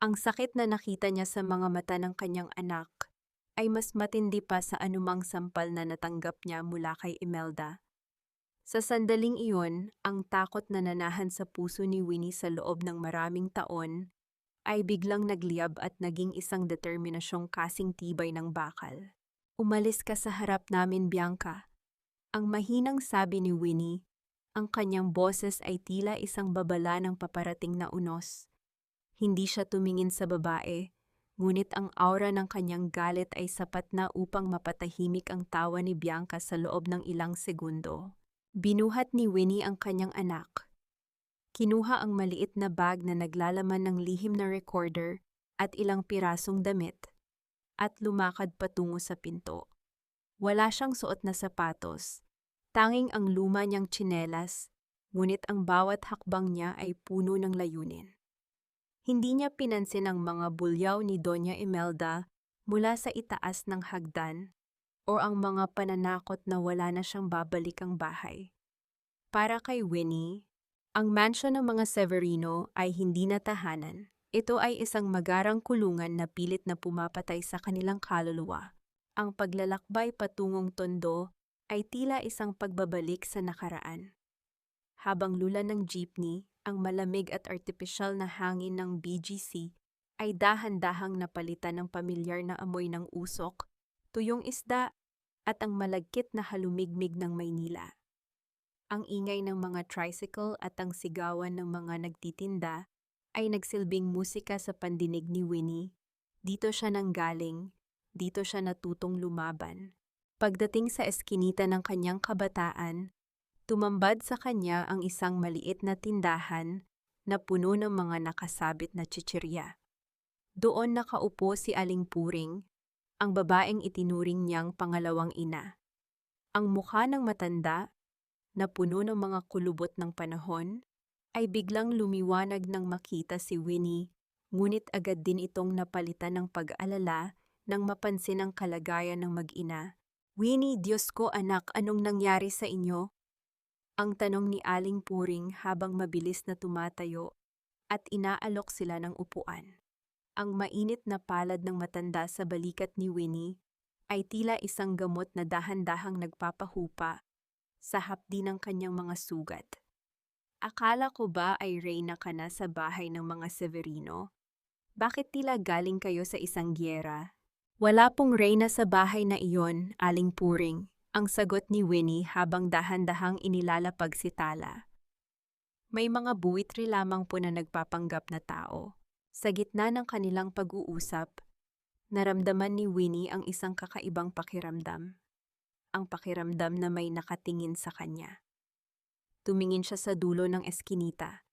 Ang sakit na nakita niya sa mga mata ng kanyang anak ay mas matindi pa sa anumang sampal na natanggap niya mula kay Imelda. Sa sandaling iyon, ang takot na nanahan sa puso ni Winnie sa loob ng maraming taon ay biglang nagliyab at naging isang determinasyong kasing tibay ng bakal. Umalis ka sa harap namin, Bianca. Ang mahinang sabi ni Winnie, ang kanyang boses ay tila isang babala ng paparating na unos. Hindi siya tumingin sa babae, ngunit ang aura ng kanyang galit ay sapat na upang mapatahimik ang tawa ni Bianca sa loob ng ilang segundo. Binuhat ni Winnie ang kanyang anak. Kinuha ang maliit na bag na naglalaman ng lihim na recorder at ilang pirasong damit, at lumakad patungo sa pinto. Wala siyang suot na sapatos, tanging ang luma niyang tsinelas, ngunit ang bawat hakbang niya ay puno ng layunin. Hindi niya pinansin ang mga bulyaw ni Doña Imelda mula sa itaas ng hagdan o ang mga pananakot na wala na siyang babalikang bahay. Para kay Winnie, ang mansyon ng mga Severino ay hindi na tahanan. Ito ay isang magarang kulungan na pilit na pumapatay sa kanilang kaluluwa. Ang paglalakbay patungong Tondo ay tila isang pagbabalik sa nakaraan. Habang lula ng jeepney, ang malamig at artipisyal na hangin ng BGC ay dahan-dahang napalitan ng pamilyar na amoy ng usok, tuyong isda, at ang malagkit na halumigmig ng Maynila. Ang ingay ng mga tricycle at ang sigawan ng mga nagtitinda ay nagsilbing musika sa pandinig ni Winnie. Dito siya nanggaling, dito siya natutong lumaban. Pagdating sa eskinita ng kanyang kabataan, tumambad sa kanya ang isang maliit na tindahan na puno ng mga nakasabit na chichirya. Doon nakaupo si Aling Puring, ang babaeng itinuring niyang pangalawang ina. Ang mukha ng matanda, na puno ng mga kulubot ng panahon, ay biglang lumiwanag nang makita si Winnie, ngunit agad din itong napalitan ng pag-alala nang mapansin ang kalagayan ng mag-ina. Winnie, Diyos ko anak, anong nangyari sa inyo? Ang tanong ni Aling Puring habang mabilis na tumatayo at inaalok sila ng upuan. Ang mainit na palad ng matanda sa balikat ni Winnie ay tila isang gamot na dahan-dahang nagpapahupa sa hapdi ng kanyang mga sugat. Akala ko ba ay reyna ka na sa bahay ng mga Severino? Bakit tila galing kayo sa isang gyera? Wala pong reyna sa bahay na iyon, Aling Puring. Ang sagot ni Winnie habang dahan-dahang inilalapag si Tala. May mga buwitri lamang po na nagpapanggap na tao. Sa gitna ng kanilang pag-uusap, naramdaman ni Winnie ang isang kakaibang pakiramdam. Ang pakiramdam na may nakatingin sa kanya. Tumingin siya sa dulo ng eskinita.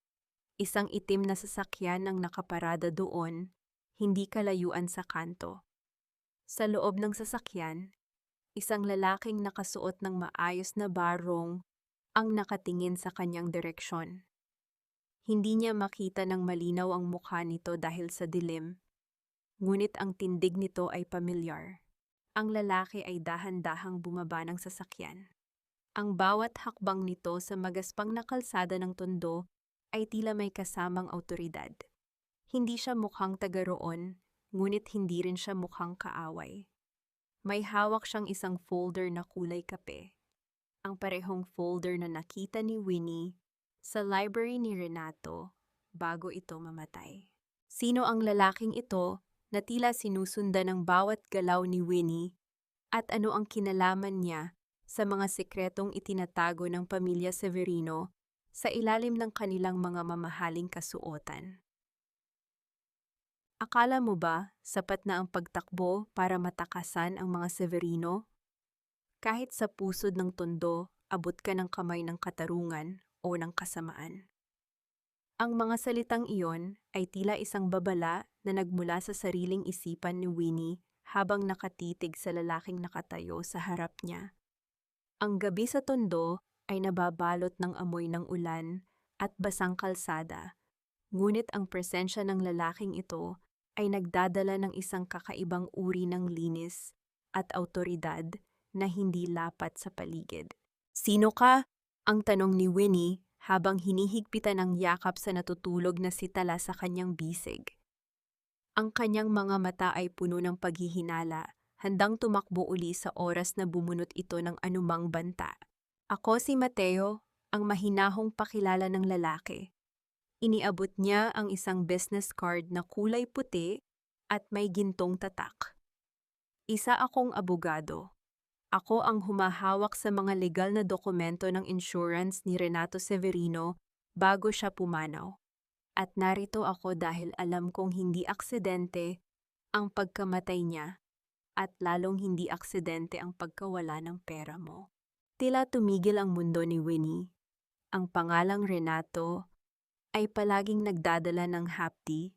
Isang itim na sasakyan ang nakaparada doon, hindi kalayuan sa kanto. Sa loob ng sasakyan, isang lalaking nakasuot ng maayos na barong ang nakatingin sa kanyang direksyon. Hindi niya makita ng malinaw ang mukha nito dahil sa dilim, ngunit ang tindig nito ay pamilyar. Ang lalaki ay dahan-dahang bumaba ng sasakyan. Ang bawat hakbang nito sa magaspang na kalsada ng Tondo ay tila may kasamang awtoridad. Hindi siya mukhang taga roon, ngunit hindi rin siya mukhang kaaway. May hawak siyang isang folder na kulay kape. Ang parehong folder na nakita ni Winnie sa library ni Renato bago ito mamatay. Sino ang lalaking ito na tila sinusundan ng bawat galaw ni Winnie at ano ang kinalaman niya sa mga sekretong itinatago ng pamilya Severino sa ilalim ng kanilang mga mamahaling kasuotan? Akala mo ba sapat na ang pagtakbo para matakasan ang mga Severino? Kahit sa pusod ng Tondo, abot ka ng kamay ng katarungan o ng kasamaan. Ang mga salitang iyon ay tila isang babala na nagmula sa sariling isipan ni Winnie habang nakatitig sa lalaking nakatayo sa harap niya. Ang gabi sa Tondo ay nababalot ng amoy ng ulan at basang kalsada, ngunit ang presensya ng lalaking ito ay nagdadala ng isang kakaibang uri ng linis at awtoridad na hindi lapat sa paligid. "Sino ka?" ang tanong ni Winnie habang hinihigpitan ng yakap sa natutulog na si Tala sa kanyang bisig. Ang kanyang mga mata ay puno ng paghihinala, handang tumakbo uli sa oras na bumunot ito ng anumang banta. "Ako si Mateo, ang mahinahong pakilala ng lalaki." Iniabot niya ang isang business card na kulay puti at may gintong tatak. "Isa akong abogado. Ako ang humahawak sa mga legal na dokumento ng insurance ni Renato Severino bago siya pumanaw. At narito ako dahil alam kong hindi aksidente ang pagkamatay niya at lalong hindi aksidente ang pagkawala ng pera mo." Tila tumigil ang mundo ni Winnie. Ang pangalang Renato ay palaging nagdadala ng hapdi,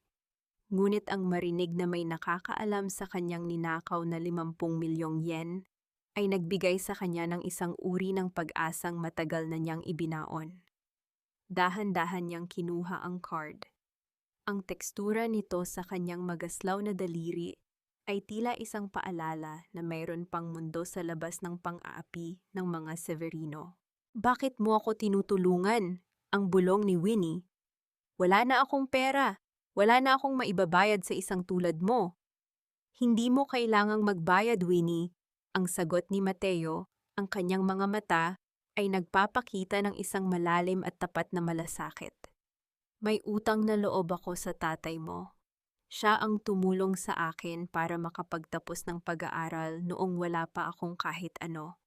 ngunit ang marinig na may nakakaalam sa kanyang ninakaw na 50 milyong yen ay nagbigay sa kanya ng isang uri ng pag-asang matagal na niyang ibinaon. Dahan-dahan niyang kinuha ang card. Ang tekstura nito sa kanyang magaslaw na daliri ay tila isang paalala na mayroon pang mundo sa labas ng pang-aapi ng mga Severino. "Bakit mo ako tinutulungan?" ang bulong ni Winnie. "Wala na akong pera. Wala na akong maibabayad sa isang tulad mo." "Hindi mo kailangang magbayad, Winnie," ang sagot ni Mateo. Ang kanyang mga mata ay nagpapakita ng isang malalim at tapat na malasakit. "May utang na loob ako sa tatay mo. Siya ang tumulong sa akin para makapagtapos ng pag-aaral noong wala pa akong kahit ano.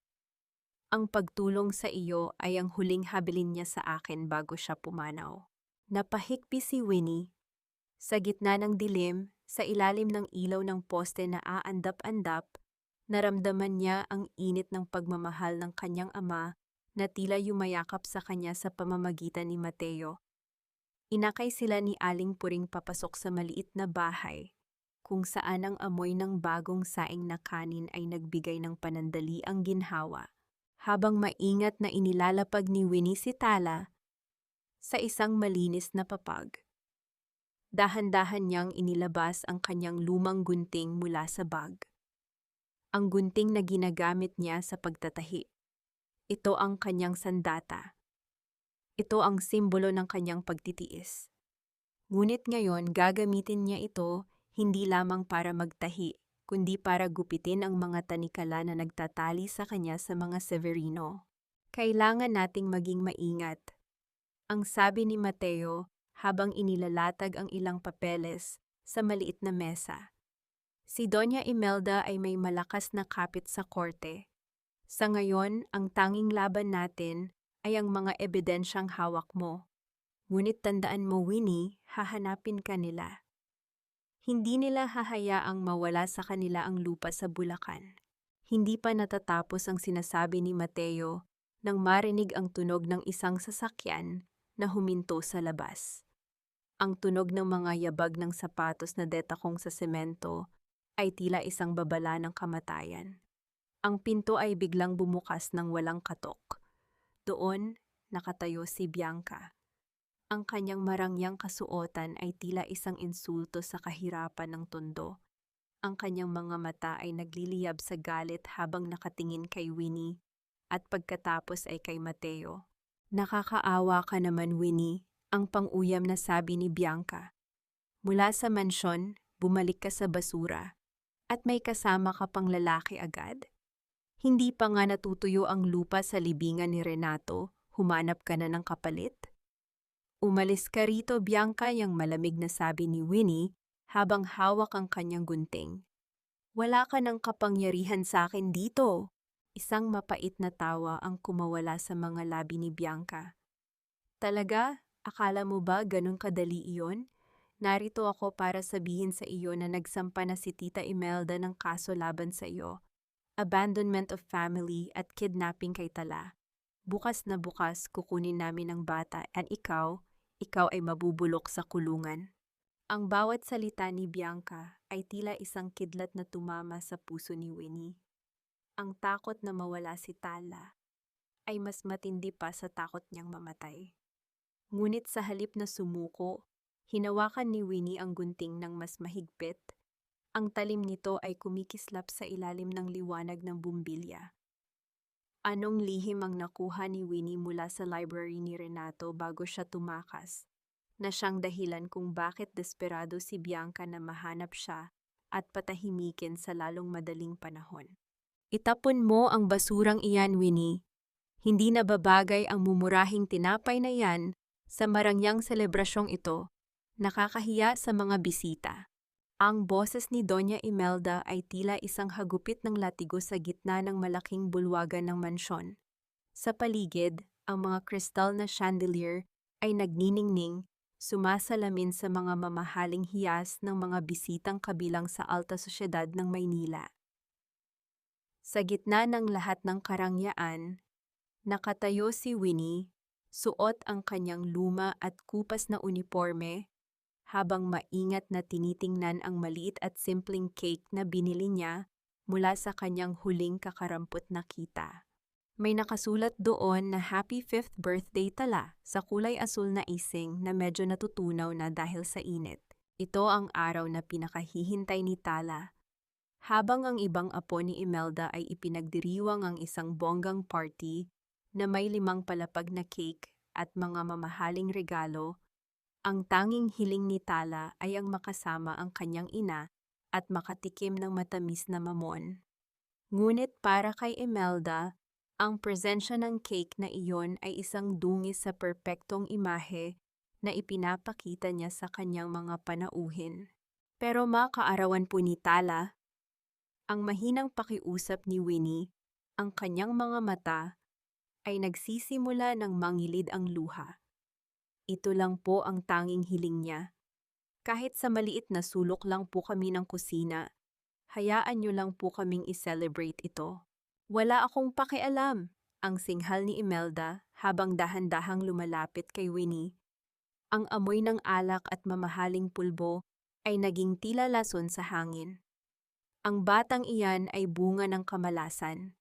Ang pagtulong sa iyo ay ang huling habilin niya sa akin bago siya pumanaw." Napahikbi si Winnie. Sa gitna ng dilim, sa ilalim ng ilaw ng poste na aandap-andap, naramdaman niya ang init ng pagmamahal ng kanyang ama na tila yumayakap sa kanya sa pamamagitan ni Mateo. Inakay sila ni Aling Puring papasok sa maliit na bahay, kung saan ang amoy ng bagong saing na kanin ay nagbigay ng panandaliang ginhawa, habang maingat na inilalapag ni Winnie si Tala sa isang malinis na papag. Dahan-dahan niyang inilabas ang kanyang lumang gunting mula sa bag. Ang gunting na ginagamit niya sa pagtatahi. Ito ang kanyang sandata. Ito ang simbolo ng kanyang pagtitiis. Ngunit ngayon gagamitin niya ito hindi lamang para magtahi, kundi para gupitin ang mga tanikala na nagtatali sa kanya sa mga Severino. "Kailangan nating maging maingat," ang sabi ni Mateo habang inilalatag ang ilang papeles sa maliit na mesa. Si Doña Imelda ay may malakas na kapit sa korte. Sa ngayon, ang tanging laban natin ay ang mga ebidensyang hawak mo. Ngunit tandaan mo, Winnie, hahanapin ka nila. Hindi nila hahayaang mawala sa kanila ang lupa sa Bulacan. Hindi pa natatapos ang sinasabi ni Mateo nang marinig ang tunog ng isang sasakyan na huminto sa labas. Ang tunog ng mga yabag ng sapatos na detakong sa semento ay tila isang babala ng kamatayan. Ang pinto ay biglang bumukas ng walang katok. Doon, nakatayo si Bianca. Ang kanyang marangyang kasuotan ay tila isang insulto sa kahirapan ng Tondo. Ang kanyang mga mata ay nagliliyab sa galit habang nakatingin kay Winnie at pagkatapos ay kay Mateo. Nakakaawa ka naman, Winnie, ang pang-uyam na sabi ni Bianca. Mula sa mansyon, bumalik ka sa basura at may kasama ka pang lalaki agad. Hindi pa nga natutuyo ang lupa sa libingan ni Renato, humanap ka na ng kapalit? Umalis ka rito, Bianca, yang malamig na sabi ni Winnie habang hawak ang kanyang gunting. Wala ka ng kapangyarihan sa akin dito. Isang mapait na tawa ang kumawala sa mga labi ni Bianca. Talaga? Akala mo ba ganun kadali iyon? Narito ako para sabihin sa iyo na nagsampa na si Tita Imelda ng kaso laban sa iyo. Abandonment of family at kidnapping kay Tala. Bukas na bukas kukunin namin ang bata at ikaw ay mabubulok sa kulungan. Ang bawat salita ni Bianca ay tila isang kidlat na tumama sa puso ni Winnie. Ang takot na mawala si Tala ay mas matindi pa sa takot niyang mamatay. Ngunit sa halip na sumuko, hinawakan ni Winnie ang gunting ng mas mahigpit. Ang talim nito ay kumikislap sa ilalim ng liwanag ng bumbilya. Anong lihim ang nakuha ni Winnie mula sa library ni Renato bago siya tumakas, na siyang dahilan kung bakit desperado si Bianca na mahanap siya at patahimikin sa lalong madaling panahon. Itapon mo ang basurang iyan, Winnie. Hindi na babagay ang mumurahing tinapay na yan sa marangyang selebrasyong ito. Nakakahiya sa mga bisita. Ang boses ni Doña Imelda ay tila isang hagupit ng latigo sa gitna ng malaking bulwagan ng mansyon. Sa paligid, ang mga kristal na chandelier ay nagniningning, sumasalamin sa mga mamahaling hiyas ng mga bisitang kabilang sa alta sosyedad ng Maynila. Sa gitna ng lahat ng karangyaan, nakatayo si Winnie, suot ang kanyang luma at kupas na uniforme, habang maingat na tinitingnan ang maliit at simpleng cake na binili niya mula sa kanyang huling kakarampot na kita. May nakasulat doon na Happy 5th Birthday Tala sa kulay asul na icing na medyo natutunaw na dahil sa init. Ito ang araw na pinakahihintay ni Tala. Habang ang ibang apo ni Imelda ay ipinagdiriwang ang isang bonggang party na may 5 palapag na cake at mga mamahaling regalo, ang tanging hiling ni Tala ay ang makasama ang kanyang ina at makatikim ng matamis na mamon. Ngunit para kay Imelda, ang presensya ng cake na iyon ay isang dungis sa perpektong imahe na ipinapakita niya sa kanyang mga panauhin. Pero makaarawan po ni Tala, ang mahinang pakiusap ni Winnie, ang kanyang mga mata, ay nagsisimula ng mangilid ang luha. Ito lang po ang tanging hiling niya. Kahit sa maliit na sulok lang po kami ng kusina, hayaan niyo lang po kaming i-celebrate ito. Wala akong pakialam, ang singhal ni Imelda habang dahan-dahang lumalapit kay Winnie. Ang amoy ng alak at mamahaling pulbo ay naging tila lason sa hangin. Ang batang iyan ay bunga ng kamalasan.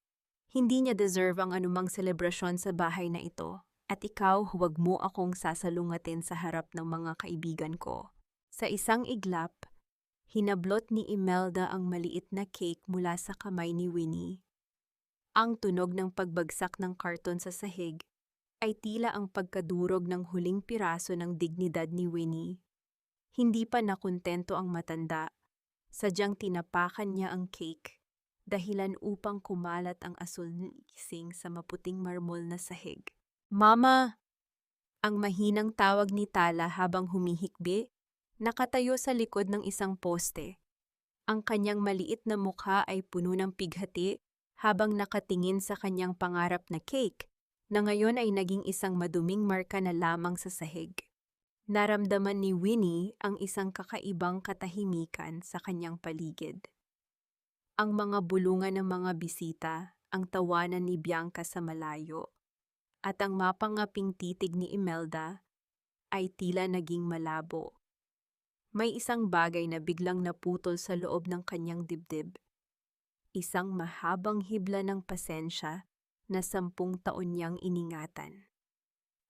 Hindi niya deserve ang anumang selebrasyon sa bahay na ito. At ikaw, huwag mo akong sasalungatin sa harap ng mga kaibigan ko. Sa isang iglap, hinablot ni Imelda ang maliit na cake mula sa kamay ni Winnie. Ang tunog ng pagbagsak ng karton sa sahig ay tila ang pagkadurog ng huling piraso ng dignidad ni Winnie. Hindi pa nakontento ang matanda. Sadyang tinapakan niya ang cake, dahilan upang kumalat ang asul ng gising sa maputing marmol na sahig. Mama! Ang mahinang tawag ni Tala habang humihikbi, nakatayo sa likod ng isang poste. Ang kanyang maliit na mukha ay puno ng pighati habang nakatingin sa kanyang pangarap na cake, na ngayon ay naging isang maduming marka na lamang sa sahig. Naramdaman ni Winnie ang isang kakaibang katahimikan sa kanyang paligid. Ang mga bulungan ng mga bisita, ang tawanan ni Bianca sa malayo, at ang mapangaping titig ni Imelda ay tila naging malabo. May isang bagay na biglang naputol sa loob ng kanyang dibdib. Isang mahabang hibla ng pasensya na 10 taon niyang iningatan.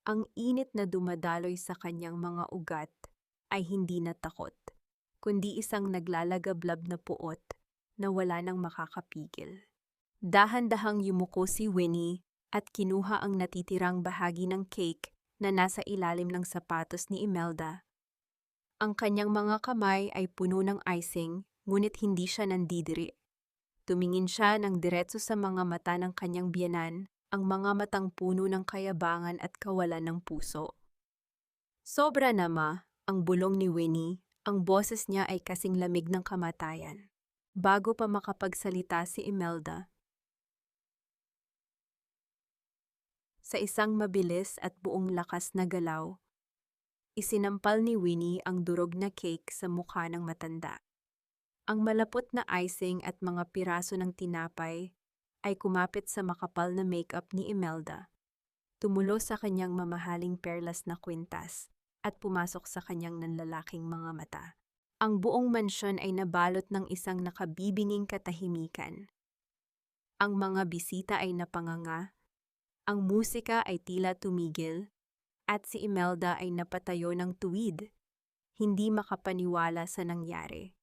Ang init na dumadaloy sa kanyang mga ugat ay hindi na takot. kundi isang naglalagablab na puot na wala nang makakapigil. Dahan-dahang yumuko si Winnie at kinuha ang natitirang bahagi ng cake na nasa ilalim ng sapatos ni Imelda. Ang kanyang mga kamay ay puno ng icing, ngunit hindi siya nandidiri. Tumingin siya ng diretso sa mga mata ng kanyang biyenan, ang mga matang puno ng kayabangan at kawalan ng puso. Sobra na ang bulong ni Winnie, ang boses niya ay kasing lamig ng kamatayan. Bago pa makapagsalita si Imelda, sa isang mabilis at buong lakas na galaw, isinampal ni Winnie ang durog na cake sa mukha ng matanda. Ang malapot na icing at mga piraso ng tinapay ay kumapit sa makapal na makeup ni Imelda. Tumulo sa kanyang mamahaling perlas na kwintas at pumasok sa kanyang nanlalaking mga mata. Ang buong mansyon ay nabalot ng isang nakabibinging katahimikan. Ang mga bisita ay napanganga, ang musika ay tila tumigil, at si Imelda ay napatayo ng tuwid, hindi makapaniwala sa nangyari.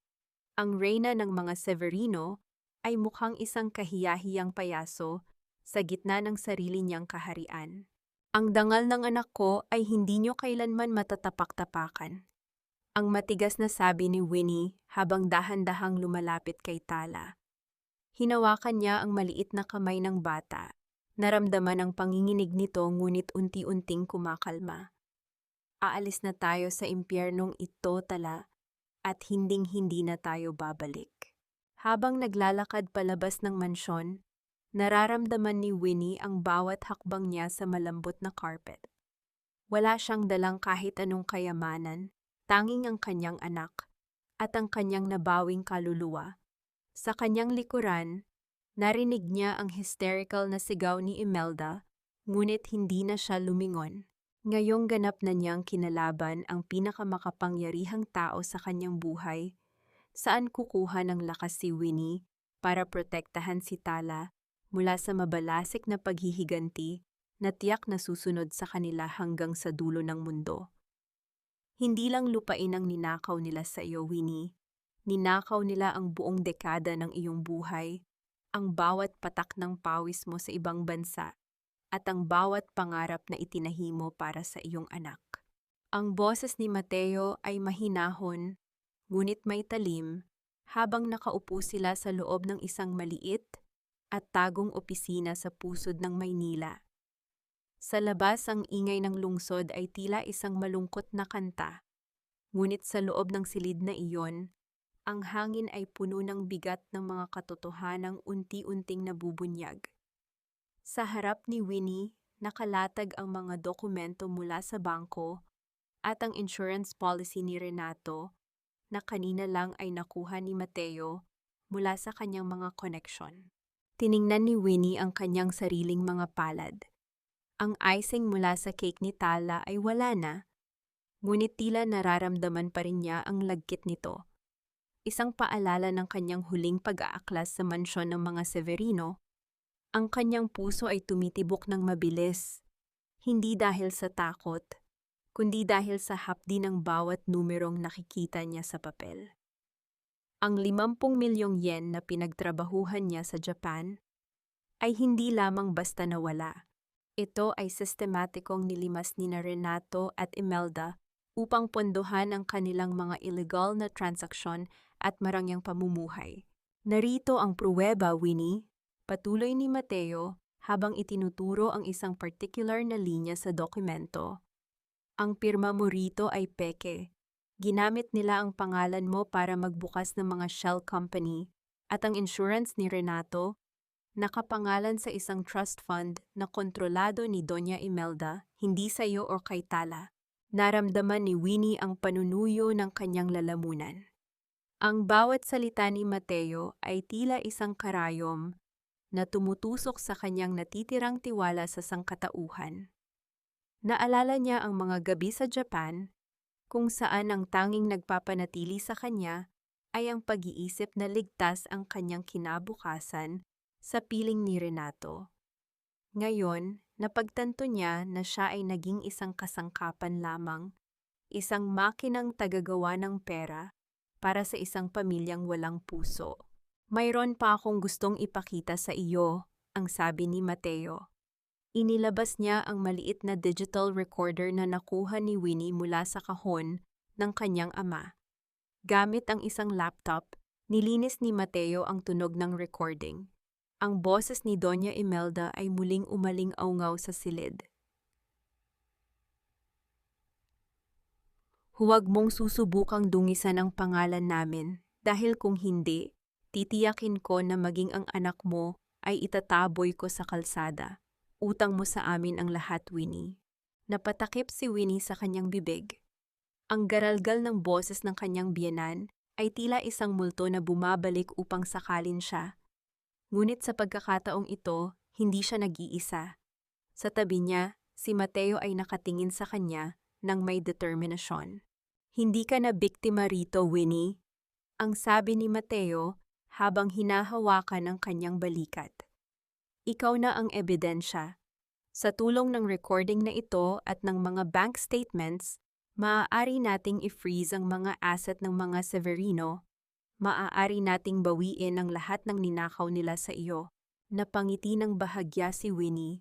Ang reyna ng mga Severino ay mukhang isang kahiyahiyang payaso sa gitna ng sarili niyang kaharian. Ang dangal ng anak ko ay hindi niyo kailanman matatapak-tapakan. Ang matigas na sabi ni Winnie habang dahan-dahang lumalapit kay Tala. Hinawakan niya ang maliit na kamay ng bata. Naramdaman ang panginginig nito ngunit unti-unting kumakalma. Aalis na tayo sa impyernong ito, Tala, at hinding-hindi na tayo babalik. Habang naglalakad palabas ng mansyon, nararamdaman ni Winnie ang bawat hakbang niya sa malambot na carpet. Wala siyang dalang kahit anong kayamanan, tanging ang kanyang anak at ang kanyang nabawing kaluluwa. Sa kanyang likuran, narinig niya ang hysterical na sigaw ni Imelda, ngunit hindi na siya lumingon. Ngayong ganap na niyang kinalaban ang pinakamakapangyarihang tao sa kanyang buhay, saan kukuha ng lakas si Winnie para protektahan si Tala mula sa mabalasik na paghihiganti na tiyak na susunod sa kanila hanggang sa dulo ng mundo. Hindi lang lupain ang ninakaw nila sa iyo, Winnie. Ninakaw nila ang buong dekada ng iyong buhay, ang bawat patak ng pawis mo sa ibang bansa, at ang bawat pangarap na itinahi mo para sa iyong anak. Ang boses ni Mateo ay mahinahon, ngunit may talim, habang nakaupo sila sa loob ng isang maliit at tagong opisina sa pusod ng Maynila. Sa labas ang ingay ng lungsod ay tila isang malungkot na kanta, ngunit sa loob ng silid na iyon, ang hangin ay puno ng bigat ng mga katotohanang unti-unting nabubunyag. Sa harap ni Winnie, nakalatag ang mga dokumento mula sa bangko at ang insurance policy ni Renato na kanina lang ay nakuha ni Mateo mula sa kanyang mga koneksyon. Tiningnan ni Winnie ang kanyang sariling mga palad. Ang icing mula sa cake ni Tala ay wala na, ngunit tila nararamdaman pa rin niya ang lagkit nito. Isang paalala ng kanyang huling pag-aaklas sa mansyon ng mga Severino. Ang kanyang puso ay tumitibok ng mabilis, hindi dahil sa takot, kundi dahil sa hapdi ng bawat numerong nakikita niya sa papel. Ang 50 milyong yen na pinagtrabahuhan niya sa Japan ay hindi lamang basta nawala. Ito ay sistematikong nilimas ni Renato at Imelda upang pondohan ang kanilang mga illegal na transaksyon at marangyang pamumuhay. Narito ang pruweba, Winnie. Patuloy ni Mateo habang itinuturo ang isang particular na linya sa dokumento. Ang pirma mo rito ay peke. Ginamit nila ang pangalan mo para magbukas ng mga shell company at ang insurance ni Renato nakapangalan sa isang trust fund na kontrolado ni Doña Imelda, hindi sa iyo o kay Tala. Naramdaman ni Winnie ang panunuyo ng kanyang lalamunan. Ang bawat salita ni Mateo ay tila isang karayom na tumutusok sa kanyang natitirang tiwala sa sangkatauhan. Naalala niya ang mga gabi sa Japan, kung saan ang tanging nagpapanatili sa kanya ay ang pag-iisip na ligtas ang kanyang kinabukasan sa piling ni Renato. Ngayon, napagtanto niya na siya ay naging isang kasangkapan lamang, isang makinang tagagawa ng pera, para sa isang pamilyang walang puso. Mayroon pa akong gustong ipakita sa iyo, ang sabi ni Mateo. Inilabas niya ang maliit na digital recorder na nakuha ni Winnie mula sa kahon ng kanyang ama. Gamit ang isang laptop, nilinis ni Mateo ang tunog ng recording. Ang boses ni Doña Imelda ay muling umaling-aungaw sa silid. Huwag mong susubukang dungisan ang pangalan namin dahil kung hindi, titiyakin ko na maging ang anak mo ay itataboy ko sa kalsada. Utang mo sa amin ang lahat, Winnie. Napatakip si Winnie sa kanyang bibig. Ang garalgal ng boses ng kanyang biyenan ay tila isang multo na bumabalik upang sakalin siya. Ngunit sa pagkakataong ito, hindi siya nag-iisa. Sa tabi niya, si Mateo ay nakatingin sa kanya ng may determinasyon. Hindi ka na biktima rito, Winnie, ang sabi ni Mateo habang hinahawakan ang kanyang balikat. Ikaw na ang ebidensya. Sa tulong ng recording na ito at ng mga bank statements, maaari nating i-freeze ang mga asset ng mga Severino. Maaari nating bawiin ang lahat ng ninakaw nila sa iyo. Napangiti ng bahagya si Winnie.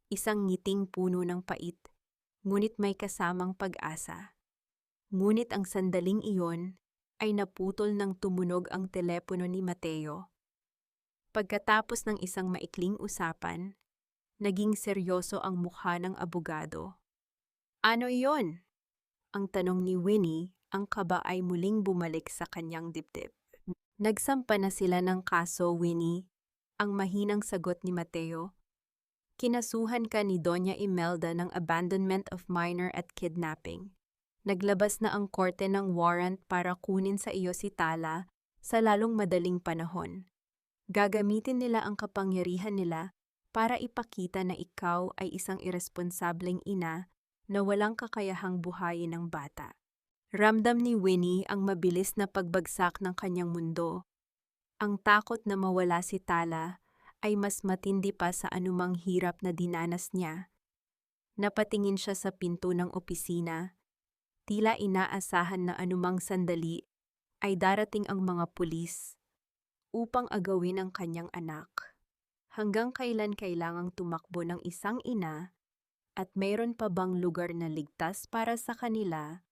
Isang ngiting puno ng pait, ngunit may kasamang pag-asa. Ngunit ang sandaling iyon ay naputol nang tumunog ang telepono ni Mateo. Pagkatapos ng isang maikling usapan, naging seryoso ang mukha ng abogado. Ano iyon? Ang tanong ni Winnie, ang kaba ay muling bumalik sa kanyang dibdib. Nagsampa na sila ng kaso, Winnie, ang mahinang sagot ni Mateo. Kinasuhan ka ni Doña Imelda ng abandonment of minor at kidnapping. Naglabas na ang korte ng warrant para kunin sa iyo si Tala sa lalong madaling panahon. Gagamitin nila ang kapangyarihan nila para ipakita na ikaw ay isang irresponsableng ina na walang kakayahang buhayin ng bata. Ramdam ni Winnie ang mabilis na pagbagsak ng kanyang mundo. Ang takot na mawala si Tala ay mas matindi pa sa anumang hirap na dinanas niya. Napatingin siya sa pinto ng opisina. Tila inaasahan na anumang sandali ay darating ang mga pulis upang agawin ang kanyang anak. Hanggang kailan kailangang tumakbo ng isang ina at mayroon pa bang lugar na ligtas para sa kanila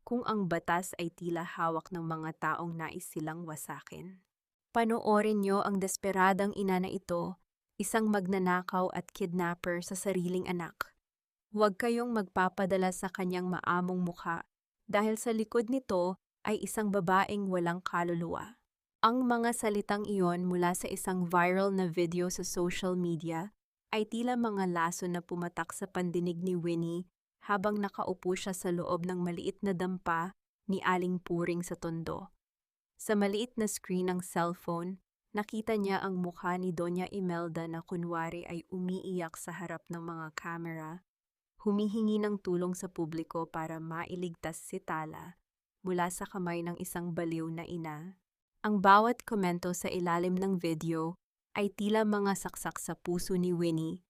kung ang batas ay tila hawak ng mga taong nais silang wasakin? Panoorin niyo ang desperadang ina na ito, isang magnanakaw at kidnapper sa sariling anak. Huwag kayong magpapadala sa kanyang maamong mukha dahil sa likod nito ay isang babaeng walang kaluluwa. Ang mga salitang iyon mula sa isang viral na video sa social media ay tila mga laso na pumatak sa pandinig ni Winnie habang nakaupo siya sa loob ng maliit na dampa ni Aling Puring sa Tondo. Sa maliit na screen ng cellphone, nakita niya ang mukha ni Doña Imelda na kunwari ay umiiyak sa harap ng mga kamera. Humihingi ng tulong sa publiko para mailigtas si Tala mula sa kamay ng isang baliw na ina. Ang bawat komento sa ilalim ng video ay tila mga saksak sa puso ni Winnie,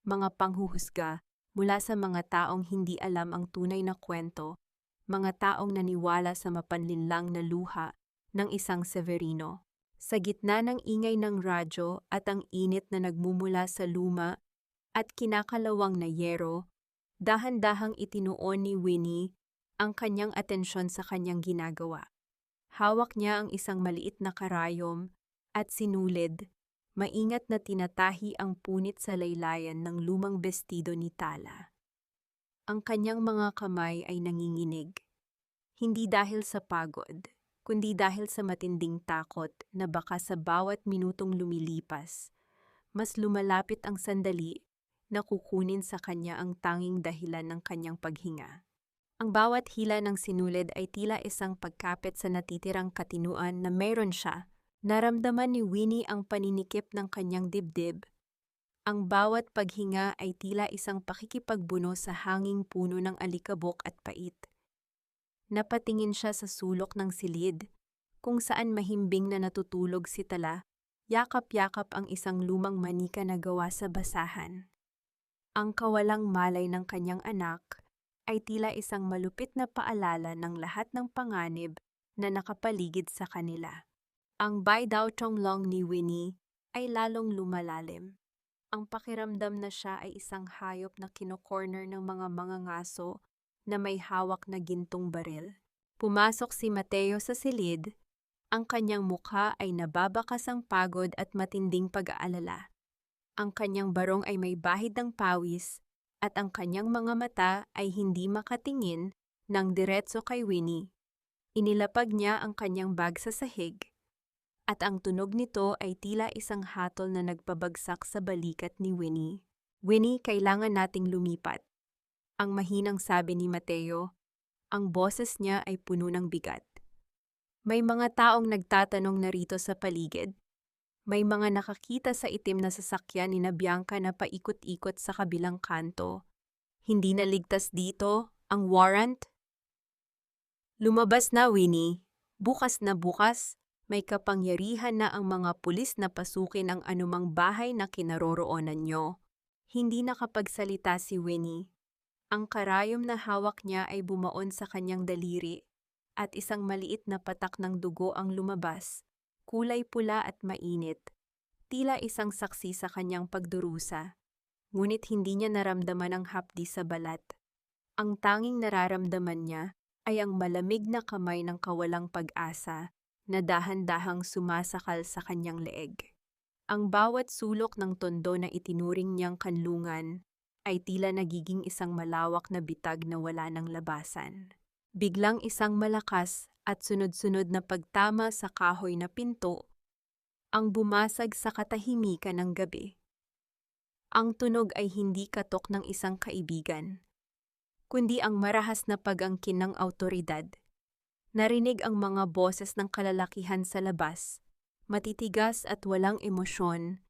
mga panghuhusga mula sa mga taong hindi alam ang tunay na kwento, mga taong naniwala sa mapanlinlang na luha ng isang Severino. Sa gitna ng ingay ng radyo at ang init na nagmumula sa luma at kinakalawang na yero, dahan-dahang itinuon ni Winnie ang kanyang atensyon sa kanyang ginagawa. Hawak niya ang isang maliit na karayom at sinulid, maingat na tinatahi ang punit sa laylayan ng lumang bestido ni Tala. Ang kanyang mga kamay ay nanginginig, hindi dahil sa pagod, kundi dahil sa matinding takot na baka sa bawat minutong lumilipas, mas lumalapit ang sandali na kukunin sa kanya ang tanging dahilan ng kanyang paghinga. Ang bawat hila ng sinulid ay tila isang pagkapit sa natitirang katinuan na mayroon siya. Naramdaman ni Winnie ang paninikip ng kanyang dibdib. Ang bawat paghinga ay tila isang pakikipagbuno sa hanging puno ng alikabok at pait. Napatingin siya sa sulok ng silid, kung saan mahimbing na natutulog si Tala, yakap-yakap ang isang lumang manika na gawa sa basahan. Ang kawalang malay ng kanyang anak ay tila isang malupit na paalala ng lahat ng panganib na nakapaligid sa kanila. Ang Bai Dao Chong Long ni Winnie ay lalong lumalalim. Ang pakiramdam na siya ay isang hayop na kino-corner ng mga mangangaso na may hawak na gintong baril. Pumasok si Mateo sa silid. Ang kanyang mukha ay nababakas ang pagod at matinding pag-aalala. Ang kanyang barong ay may bahid ng pawis at ang kanyang mga mata ay hindi makatingin ng diretso kay Winnie. Inilapag niya ang kanyang bag sa sahig at ang tunog nito ay tila isang hatol na nagpabagsak sa balikat ni Winnie. Winnie, kailangan nating lumipat. Ang mahinang sabi ni Mateo, ang boses niya ay puno ng bigat. May mga taong nagtatanong narito sa paligid. May mga nakakita sa itim na sasakyan ni Bianca na paikot-ikot sa kabilang kanto. Hindi na ligtas dito ang warrant? Lumabas na, Winnie. Bukas na bukas, may kapangyarihan na ang mga pulis na pasukin ang anumang bahay na kinaroroonan nyo. Hindi nakapagsalita si Winnie. Ang karayom na hawak niya ay bumaon sa kanyang daliri at isang maliit na patak ng dugo ang lumabas, kulay pula at mainit. Tila isang saksi sa kanyang pagdurusa. Ngunit hindi niya naramdaman ang hapdi sa balat. Ang tanging nararamdaman niya ay ang malamig na kamay ng kawalang pag-asa na dahan-dahang sumasakal sa kanyang leeg. Ang bawat sulok ng tondo na itinuring niyang kanlungan ay tila nagiging isang malawak na bitag na wala ng labasan. Biglang isang malakas at sunod-sunod na pagtama sa kahoy na pinto ang bumasag sa katahimikan ng gabi. Ang tunog ay hindi katok ng isang kaibigan, kundi ang marahas na pag-angkin ng awtoridad. Narinig ang mga boses ng kalalakihan sa labas, matitigas at walang emosyon,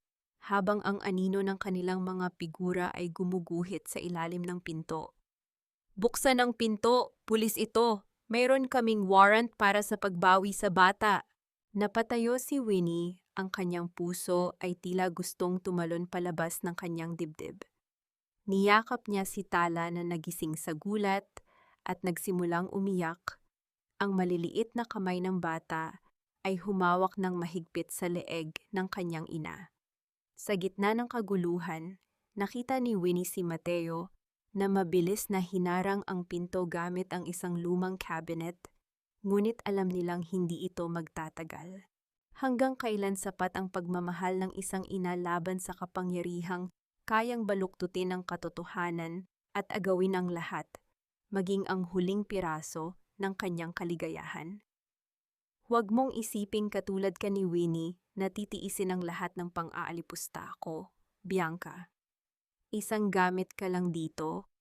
habang ang anino ng kanilang mga figura ay gumuguhit sa ilalim ng pinto. Buksan ang pinto, pulis ito. Mayroon kaming warrant para sa pagbawi sa bata. Napatayo si Winnie, ang kanyang puso ay tila gustong tumalon palabas ng kanyang dibdib. Niyakap niya si Tala na nagising sa gulat at nagsimulang umiyak. Ang maliliit na kamay ng bata ay humawak ng mahigpit sa leeg ng kanyang ina. Sa gitna ng kaguluhan, nakita ni Winnie si Mateo na mabilis na hinarang ang pinto gamit ang isang lumang cabinet, ngunit alam nilang hindi ito magtatagal. Hanggang kailan sapat ang pagmamahal ng isang ina laban sa kapangyarihang kayang baluktutin ang katotohanan at agawin ang lahat, maging ang huling piraso ng kanyang kaligayahan? Huwag mong isiping katulad ka ni Winnie na titiisin ang lahat ng pang-aalipusta ko, Bianca. Isang gamit ka lang dito,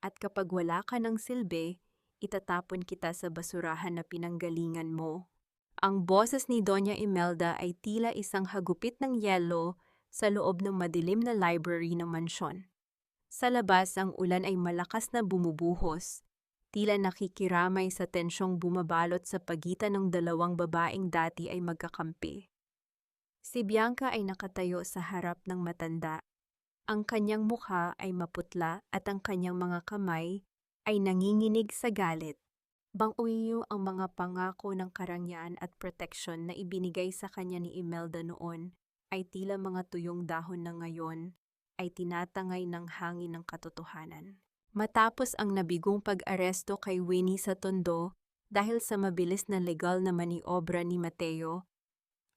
at kapag wala ka ng silbi, itatapon kita sa basurahan na pinanggalingan mo. Ang boses ni Doña Imelda ay tila isang hagupit ng yelo sa loob ng madilim na library ng mansyon. Sa labas, ang ulan ay malakas na bumubuhos, tila nakikiramay sa tensyong bumabalot sa pagitan ng dalawang babaeng dati ay magkakampi. Si Bianca ay nakatayo sa harap ng matanda. Ang kanyang mukha ay maputla at ang kanyang mga kamay ay nanginginig sa galit. Bang-uwiyo ang mga pangako ng karangyaan at proteksyon na ibinigay sa kanya ni Imelda noon ay tila mga tuyong dahon na ngayon ay tinatangay ng hangin ng katotohanan. Matapos ang nabigong pag-aresto kay Winnie sa Tondo dahil sa mabilis na legal na maniobra ni Mateo,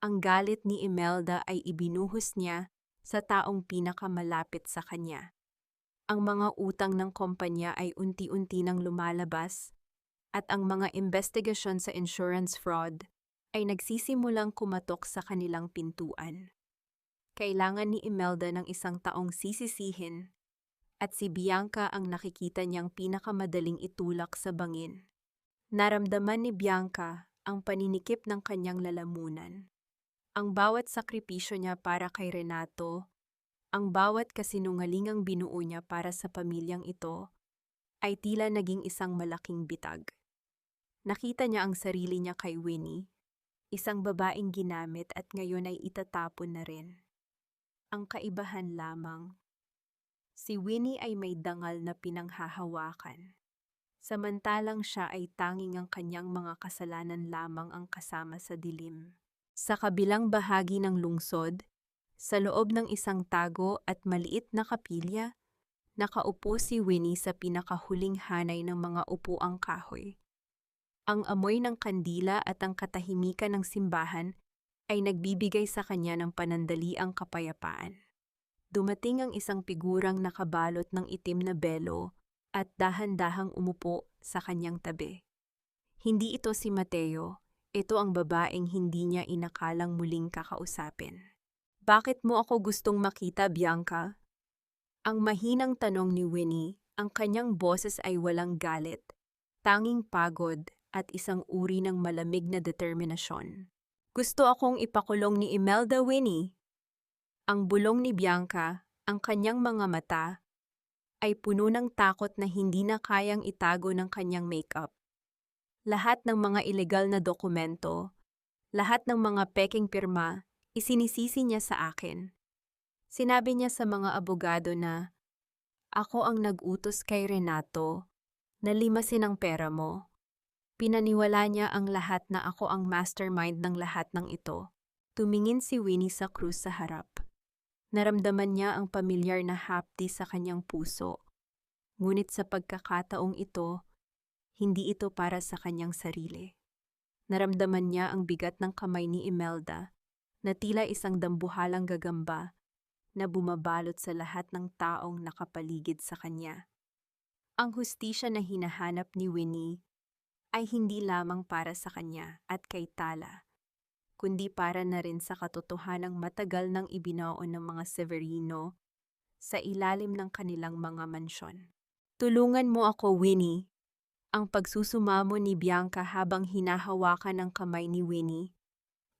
ang galit ni Imelda ay ibinuhos niya sa taong pinakamalapit sa kanya. Ang mga utang ng kumpanya ay unti-unti nang lumalabas at ang mga investigasyon sa insurance fraud ay nagsisimulang kumatok sa kanilang pintuan. Kailangan ni Imelda ng isang taong sisisihin at si Bianca ang nakikita niyang pinakamadaling itulak sa bangin. Naramdaman ni Bianca ang paninikip ng kanyang lalamunan. Ang bawat sakripisyo niya para kay Renato, ang bawat kasinungalingang binuo niya para sa pamilyang ito, ay tila naging isang malaking bitag. Nakita niya ang sarili niya kay Winnie, isang babaeng ginamit at ngayon ay itatapon na rin. Ang kaibahan lamang, si Winnie ay may dangal na pinanghahawakan. samantalang siya ay tanging ang kanyang mga kasalanan lamang ang kasama sa dilim. Sa kabilang bahagi ng lungsod, sa loob ng isang tago at maliit na kapilya, nakaupo si Winnie sa pinakahuling hanay ng mga upuang kahoy. Ang amoy ng kandila at ang katahimikan ng simbahan ay nagbibigay sa kanya ng panandaliang kapayapaan. Dumating ang isang figurang nakabalot ng itim na belo at dahan-dahang umupo sa kanyang tabi. Hindi ito si Mateo, ito ang babaeng hindi niya inakalang muling kakausapin. "Bakit mo ako gustong makita, Bianca?" Ang mahinang tanong ni Winnie, ang kanyang boses ay walang galit, tanging pagod at isang uri ng malamig na determinasyon. "Gusto akong ipakulong ni Imelda, Winnie." Ang bulong ni Bianca, ang kanyang mga mata, ay puno ng takot na hindi na kayang itago ng kanyang makeup. Lahat ng mga ilegal na dokumento, lahat ng mga peking pirma, isinisisi niya sa akin. Sinabi niya sa mga abogado na, "Ako ang nag-utos kay Renato na limasin ang pera mo." Pinaniwala niya ang lahat na ako ang mastermind ng lahat ng ito. Tumingin si Winnie sa krus sa harap. Naramdaman niya ang pamilyar na hapdi sa kanyang puso. Ngunit sa pagkakataong ito, hindi ito para sa kanyang sarili. Naramdaman niya ang bigat ng kamay ni Imelda na tila isang dambuhalang gagamba na bumabalot sa lahat ng taong nakapaligid sa kanya. Ang hustisya na hinahanap ni Winnie ay hindi lamang para sa kanya at kay Tala, kundi para na rin sa katotohanang matagal nang ibinaon ng mga Severino sa ilalim ng kanilang mga mansyon. "Tulungan mo ako, Winnie." Ang pagsusumamo ni Bianca habang hinahawakan ang kamay ni Winnie.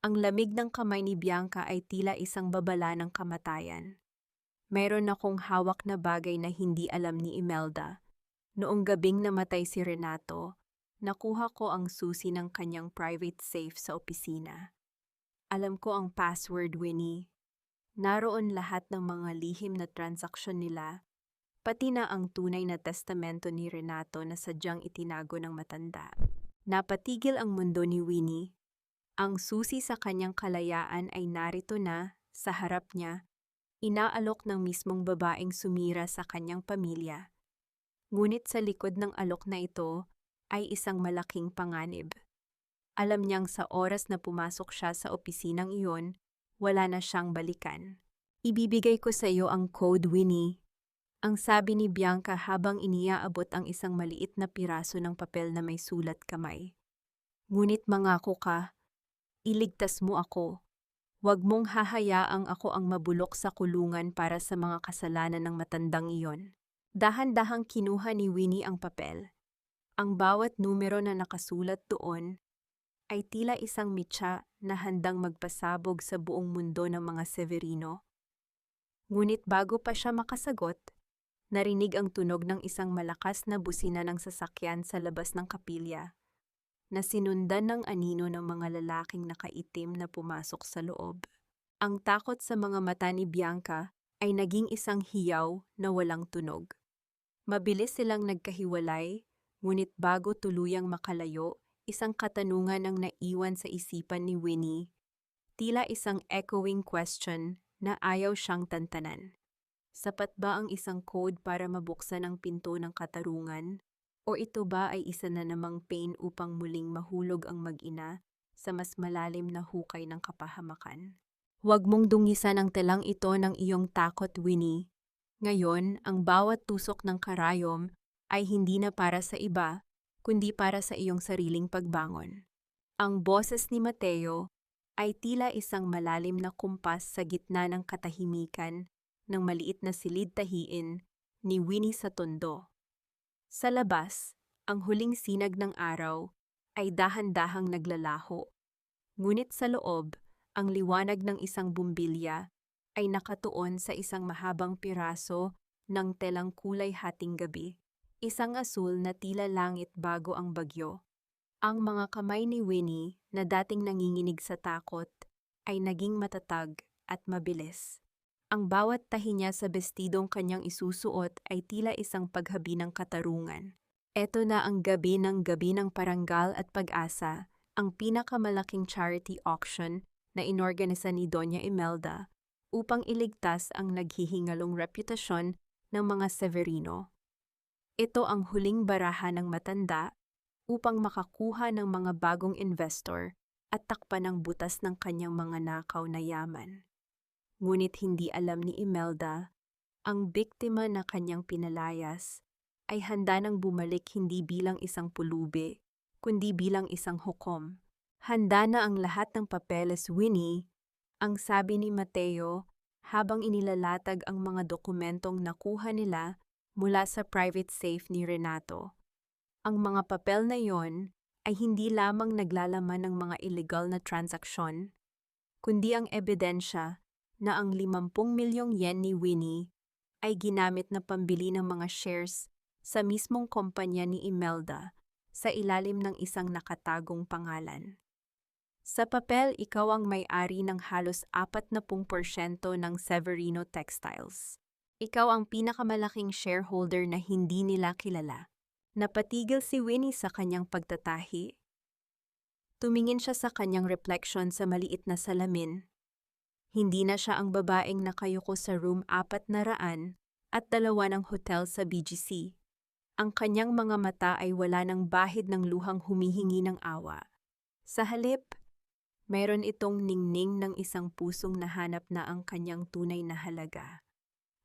Ang lamig ng kamay ni Bianca ay tila isang babala ng kamatayan. "Mayroon akong hawak na bagay na hindi alam ni Imelda. Noong gabing namatay si Renato, nakuha ko ang susi ng kanyang private safe sa opisina. Alam ko ang password, Winnie. Naroon lahat ng mga lihim na transaksyon nila, pati na ang tunay na testamento ni Renato na sadyang itinago ng matanda." Napatigil ang mundo ni Winnie. Ang susi sa kanyang kalayaan ay narito na, sa harap niya, inaalok ng mismong babaeng sumira sa kanyang pamilya. Ngunit sa likod ng alok na ito ay isang malaking panganib. Alam niyang sa oras na pumasok siya sa opisinang iyon, wala na siyang balikan. "Ibibigay ko sa iyo ang code, Winnie," ang sabi ni Bianca habang iniaabot ang isang maliit na piraso ng papel na may sulat kamay. "Ngunit mangako ka, iligtas mo ako. Huwag mong hahayaang ako ang mabulok sa kulungan para sa mga kasalanan ng matandang iyon." Dahan-dahang kinuha ni Winnie ang papel. Ang bawat numero na nakasulat doon ay tila isang mitya na handang magpasabog sa buong mundo ng mga Severino. Ngunit bago pa siya makasagot, narinig ang tunog ng isang malakas na busina ng sasakyan sa labas ng kapilya, na sinundan ng anino ng mga lalaking nakaitim na pumasok sa loob. Ang takot sa mga mata ni Bianca ay naging isang hiyaw na walang tunog. Mabilis silang nagkahiwalay, ngunit bago tuluyang makalayo, isang katanungan ang naiwan sa isipan ni Winnie, tila isang echoing question na ayaw siyang tantanan. Sapat ba ang isang code para mabuksan ang pinto ng katarungan? O ito ba ay isa na namang pain upang muling mahulog ang mag-ina sa mas malalim na hukay ng kapahamakan? Huwag mong dungisan ang telang ito ng iyong takot, Winnie. Ngayon, ang bawat tusok ng karayom ay hindi na para sa iba, kundi para sa iyong sariling pagbangon. Ang boses ni Mateo ay tila isang malalim na kumpas sa gitna ng katahimikan ng maliit na silid-tahiin ni Winnie sa tondo. Sa labas, ang huling sinag ng araw ay dahan-dahang naglalaho. Ngunit sa loob, ang liwanag ng isang bumbilya ay nakatuon sa isang mahabang piraso ng telang kulay hating gabi. Isang asul na tila langit bago ang bagyo. Ang mga kamay ni Winnie na dating nanginginig sa takot ay naging matatag at mabilis. Ang bawat tahi niya sa bestidong kanyang isusuot ay tila isang paghabi ng katarungan. Eto na ang gabi ng Parangal at Pag-asa, ang pinakamalaking charity auction na inorganisa ni Doña Imelda upang iligtas ang naghihingalong reputasyon ng mga Severino. Ito ang huling baraha ng matanda upang makakuha ng mga bagong investor at takpan ang butas ng kanyang mga nakaw na yaman. Ngunit hindi alam ni Imelda, ang biktima na kanyang pinalayas ay handa nang bumalik hindi bilang isang pulubi, kundi bilang isang hukom. Handa na ang lahat ng papeles, Winnie, ang sabi ni Mateo habang inilalatag ang mga dokumentong nakuha nila mula sa private safe ni Renato. Ang mga papel na yon ay hindi lamang naglalaman ng mga illegal na transaksyon, kundi ang ebidensya na ang 50 milyong yen ni Winnie ay ginamit na pambili ng mga shares sa mismong kumpanya ni Imelda sa ilalim ng isang nakatagong pangalan. Sa papel, ikaw ang may-ari ng halos 40% ng Severino Textiles. Ikaw ang pinakamalaking shareholder na hindi nila kilala. Napatigil si Winnie sa kanyang pagtatahi. Tumingin siya sa kanyang reflection sa maliit na salamin. Hindi na siya ang babaeng nakayuko sa room 402 ng hotel sa BGC. Ang kanyang mga mata ay wala ng bahid ng luhang humihingi ng awa. Sa halip, mayroon itong ningning ng isang pusong nahanap na ang kanyang tunay na halaga.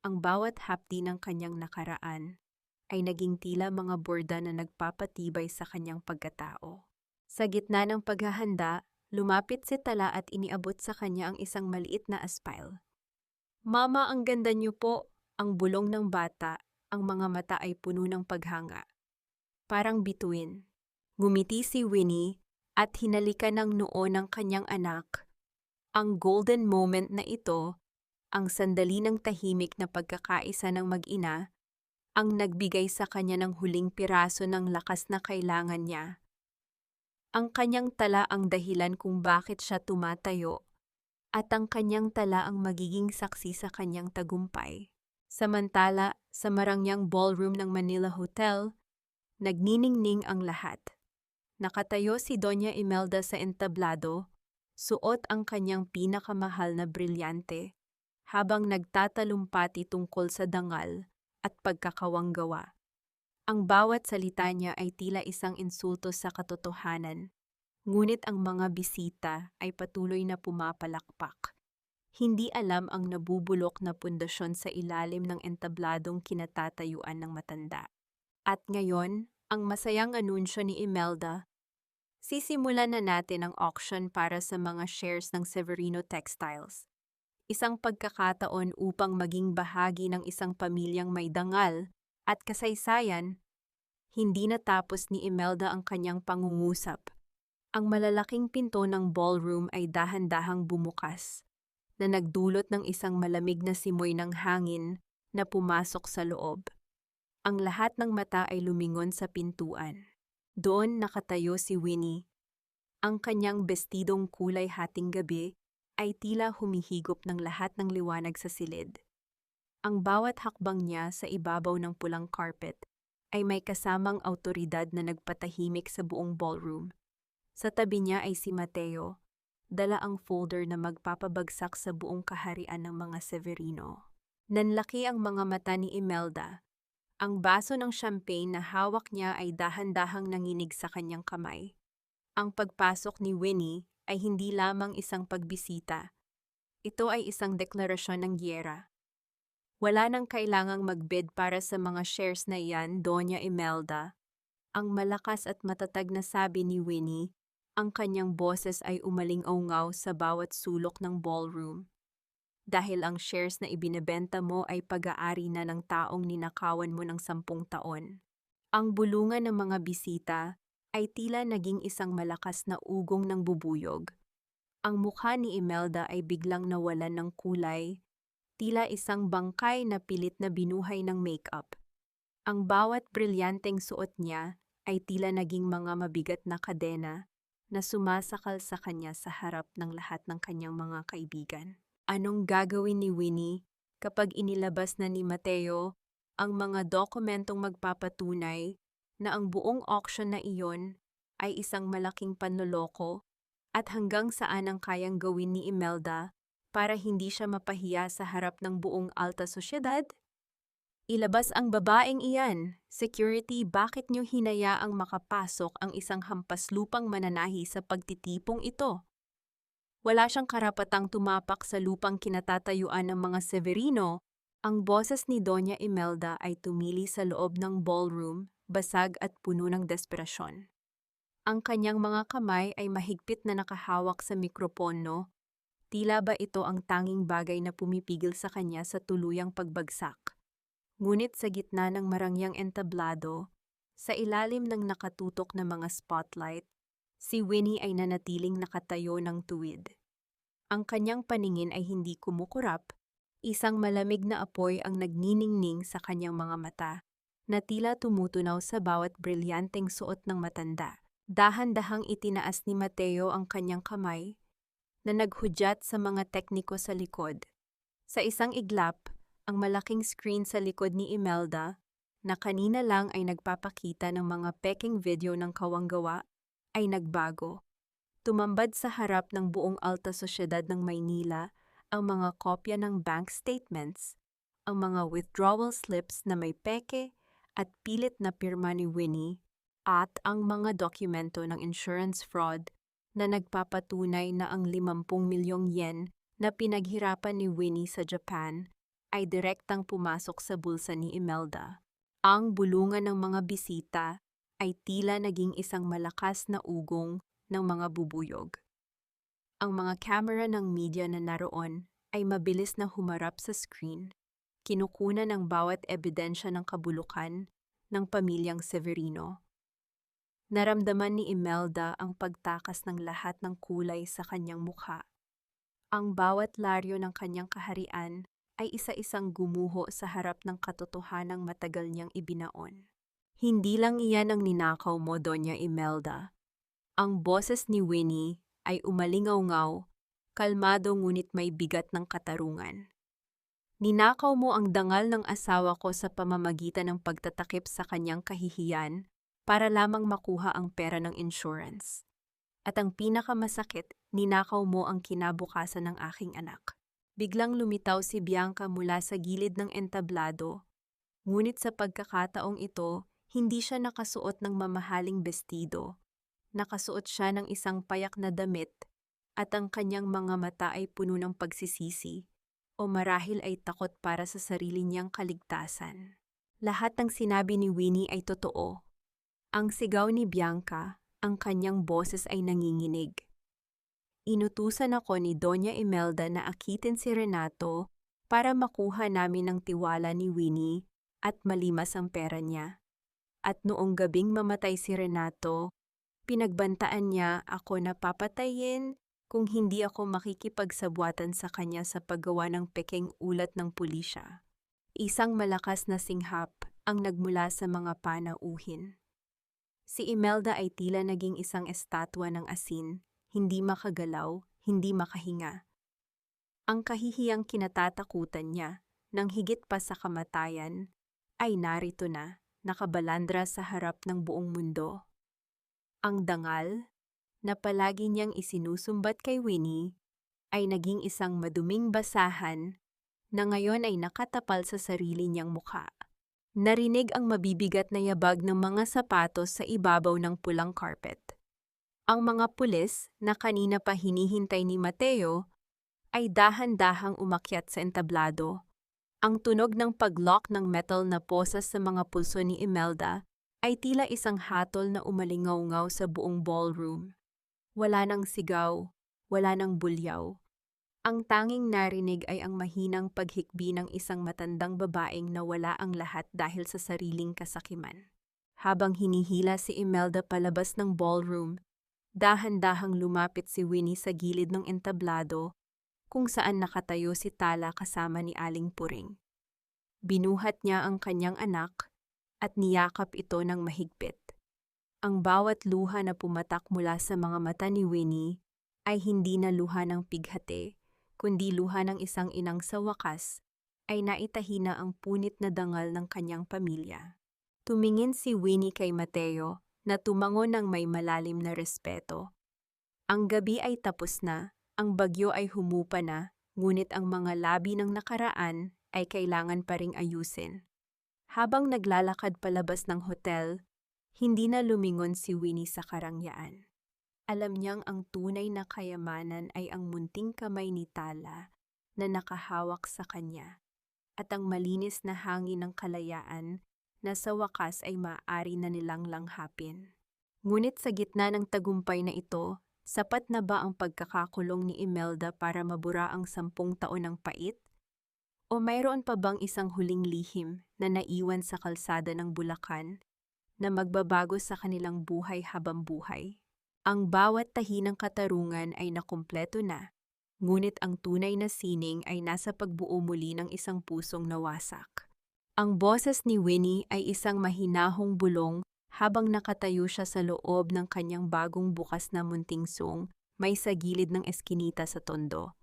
Ang bawat hapdi ng kanyang nakaraan ay naging tila mga borda na nagpapatibay sa kanyang pagkatao. Sa gitna ng paghahanda, lumapit si Tala at iniabot sa kanya ang isang maliit na aspile. "Mama, ang ganda niyo po," ang bulong ng bata, ang mga mata ay puno ng paghanga. Parang bituin. Ngumiti si Winnie at hinalikan ng noo ng kanyang anak. Ang golden moment na ito, ang sandali ng tahimik na pagkakaisa ng mag-ina, ang nagbigay sa kanya ng huling piraso ng lakas na kailangan niya. Ang kanyang tala ang dahilan kung bakit siya tumatayo, at ang kanyang tala ang magiging saksi sa kanyang tagumpay. Samantala, sa marangyang ballroom ng Manila Hotel, nagniningning ang lahat. Nakatayo si Doña Imelda sa entablado, suot ang kanyang pinakamahal na brilyante, habang nagtatalumpati tungkol sa dangal at pagkakawanggawa. Ang bawat salita niya ay tila isang insulto sa katotohanan, ngunit ang mga bisita ay patuloy na pumapalakpak. Hindi alam ang nabubulok na pundasyon sa ilalim ng entabladong kinatatayuan ng matanda. At ngayon, ang masayang anunsyo ni Imelda, sisimulan na natin ang auction para sa mga shares ng Severino Textiles. Isang pagkakataon upang maging bahagi ng isang pamilyang may dangal at kasaysayan. Hindi natapos ni Imelda ang kanyang pangungusap. Ang malalaking pinto ng ballroom ay dahan-dahang bumukas, na nagdulot ng isang malamig na simoy ng hangin na pumasok sa loob. Ang lahat ng mata ay lumingon sa pintuan. Doon nakatayo si Winnie. Ang kanyang bestidong kulay hating gabi ay tila humihigop ng lahat ng liwanag sa silid. Ang bawat hakbang niya sa ibabaw ng pulang carpet ay may kasamang awtoridad na nagpatahimik sa buong ballroom. Sa tabi niya ay si Mateo, dala ang folder na magpapabagsak sa buong kaharian ng mga Severino. Nanlaki ang mga mata ni Imelda. Ang baso ng champagne na hawak niya ay dahan-dahang nanginig sa kanyang kamay. Ang pagpasok ni Winnie ay hindi lamang isang pagbisita. Ito ay isang deklarasyon ng giyera. Wala nang kailangang magbid para sa mga shares na iyan, Doña Imelda. Ang malakas at matatag na sabi ni Winnie, ang kanyang boses ay umaling-aungaw sa bawat sulok ng ballroom. Dahil ang shares na ibinebenta mo ay pag-aari na ng taong ninakawan mo ng 10 taon. Ang bulungan ng mga bisita ay tila naging isang malakas na ugong ng bubuyog. Ang mukha ni Imelda ay biglang nawalan ng kulay, tila isang bangkay na pilit na binuhay ng makeup. Ang bawat brilyanteng suot niya ay tila naging mga mabigat na kadena na sumasakal sa kanya sa harap ng lahat ng kanyang mga kaibigan. Anong gagawin ni Winnie kapag inilabas na ni Mateo ang mga dokumentong magpapatunay na ang buong auction na iyon ay isang malaking panloloko at hanggang saan ang kayang gawin ni Imelda para hindi siya mapahiya sa harap ng buong alta sosyedad? Ilabas ang babaeng iyan. Security, bakit niyo hinayaang makapasok ang isang hampaslupang mananahi sa pagtitipong ito? Wala siyang karapatang tumapak sa lupang kinatatayuan ng mga Severino. Ang boses ni Doña Imelda ay tumili sa loob ng ballroom, basag at puno ng desperasyon. Ang kanyang mga kamay ay mahigpit na nakahawak sa mikropono. Tila ba ito ang tanging bagay na pumipigil sa kanya sa tuluyang pagbagsak? Ngunit sa gitna ng marangyang entablado, sa ilalim ng nakatutok na mga spotlight, si Winnie ay nanatiling nakatayo ng tuwid. Ang kanyang paningin ay hindi kumukurap, isang malamig na apoy ang nagniningning sa kanyang mga mata, na tila tumutunaw sa bawat brilyanteng suot ng matanda. Dahan-dahang itinaas ni Mateo ang kanyang kamay, na naghudyat sa mga tekniko sa likod. Sa isang iglap, ang malaking screen sa likod ni Imelda, na kanina lang ay nagpapakita ng mga peking video ng kawanggawa, ay nagbago. Tumambad sa harap ng buong alta sosyedad ng Maynila ang mga kopya ng bank statements, ang mga withdrawal slips na may peke at pilit na pirma ni Winnie, at ang mga dokumento ng insurance fraud na nagpapatunay na ang 50 milyong yen na pinaghirapan ni Winnie sa Japan ay direktang pumasok sa bulsa ni Imelda. Ang bulungan ng mga bisita ay tila naging isang malakas na ugong ng mga bubuyog. Ang mga camera ng media na naroon ay mabilis na humarap sa screen, kinukunan ng bawat ebidensya ng kabulukan ng pamilyang Severino. Naramdaman ni Imelda ang pagtakas ng lahat ng kulay sa kanyang mukha. Ang bawat laryo ng kanyang kaharian ay isa-isang gumuho sa harap ng katotohanang matagal niyang ibinaon. Hindi lang iyan ang ninakaw mo, Doña Imelda. Ang boses ni Winnie ay umalingaw-ngaw, kalmado ngunit may bigat ng katarungan. Ninakaw mo ang dangal ng asawa ko sa pamamagitan ng pagtatakip sa kanyang kahihiyan para lamang makuha ang pera ng insurance. At ang pinakamasakit, ninakaw mo ang kinabukasan ng aking anak. Biglang lumitaw si Bianca mula sa gilid ng entablado, ngunit sa pagkakataong ito, hindi siya nakasuot ng mamahaling bestido. Nakasuot siya ng isang payak na damit at ang kanyang mga mata ay puno ng pagsisisi o marahil ay takot para sa sarili niyang kaligtasan. Lahat ng sinabi ni Winnie ay totoo. Ang sigaw ni Bianca, ang kanyang boses ay nanginginig. Inutusan ako ni Doña Imelda na akitin si Renato para makuha namin ang tiwala ni Winnie at malimas ang pera niya. At noong gabing mamatay si Renato, pinagbantaan niya ako na papatayin kung hindi ako makikipagsabwatan sa kanya sa paggawa ng pekeng ulat ng pulisya. Isang malakas na singhap ang nagmula sa mga panauhin. Si Imelda ay tila naging isang estatwa ng asin, hindi makagalaw, hindi makahinga. Ang kahihiyang kinatatakutan niya, nang higit pa sa kamatayan, ay narito na, nakabalandra sa harap ng buong mundo. Ang dangal, na palagi niyang isinusumbat kay Winnie, ay naging isang maduming basahan na ngayon ay nakatapal sa sarili niyang mukha. Narinig ang mabibigat na yabag ng mga sapatos sa ibabaw ng pulang carpet. Ang mga pulis na kanina pa hinihintay ni Mateo ay dahan-dahang umakyat sa entablado. Ang tunog ng pag-lock ng metal na posas sa mga pulso ni Imelda ay tila isang hatol na umalingaw-ngaw sa buong ballroom. Wala nang sigaw, wala nang bulyaw. Ang tanging narinig ay ang mahinang paghikbi ng isang matandang babaeng na wala ang lahat dahil sa sariling kasakiman. Habang hinihila si Imelda palabas ng ballroom, dahan-dahang lumapit si Winnie sa gilid ng entablado kung saan nakatayo si Tala kasama ni Aling Puring. Binuhat niya ang kanyang anak at niyakap ito ng mahigpit. Ang bawat luha na pumatak mula sa mga mata ni Winnie ay hindi na luha ng pighati, kundi luha ng isang inang sa wakas ay naitahina ang punit na dangal ng kanyang pamilya. Tumingin si Winnie kay Mateo na tumango ng may malalim na respeto. Ang gabi ay tapos na, ang bagyo ay humupa na, ngunit ang mga labi ng nakaraan ay kailangan pa ring ayusin. Habang naglalakad palabas ng hotel, hindi na lumingon si Winnie sa karangyaan. Alam niyang ang tunay na kayamanan ay ang munting kamay ni Tala na nakahawak sa kanya, at ang malinis na hangin ng kalayaan na sa wakas ay maaari na nilang langhapin. Ngunit sa gitna ng tagumpay na ito, sapat na ba ang pagkakakulong ni Imelda para mabura ang 10 taon ng pait? O mayroon pa bang isang huling lihim na naiwan sa kalsada ng Bulacan na magbabago sa kanilang buhay habang buhay? Ang bawat tahi ng katarungan ay nakumpleto na, ngunit ang tunay na sining ay nasa pagbuo muli ng isang pusong nawasak. Ang boses ni Winnie ay isang mahinahong bulong habang nakatayo siya sa loob ng kanyang bagong bukas na munting sung may sa gilid ng eskinita sa Tondo.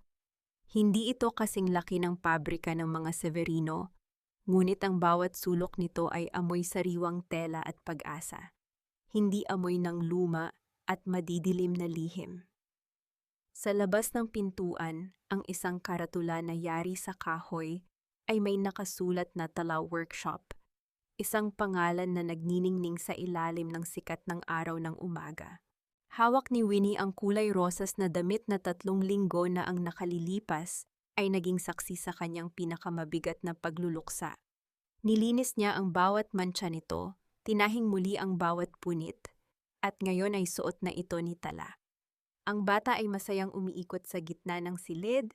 Hindi ito kasing laki ng pabrika ng mga Severino, ngunit ang bawat sulok nito ay amoy sariwang tela at pag-asa. Hindi amoy ng luma at madidilim na lihim. Sa labas ng pintuan, ang isang karatula na yari sa kahoy ay may nakasulat na Tala Workshop, isang pangalan na nagniningning sa ilalim ng sikat ng araw ng umaga. Hawak ni Winnie ang kulay rosas na damit na 3 linggo na ang nakalilipas ay naging saksi sa kanyang pinakamabigat na pagluluksa. Nilinis niya ang bawat mantsa nito, tinahing muli ang bawat punit, at ngayon ay suot na ito ni Tala. Ang bata ay masayang umiikot sa gitna ng silid.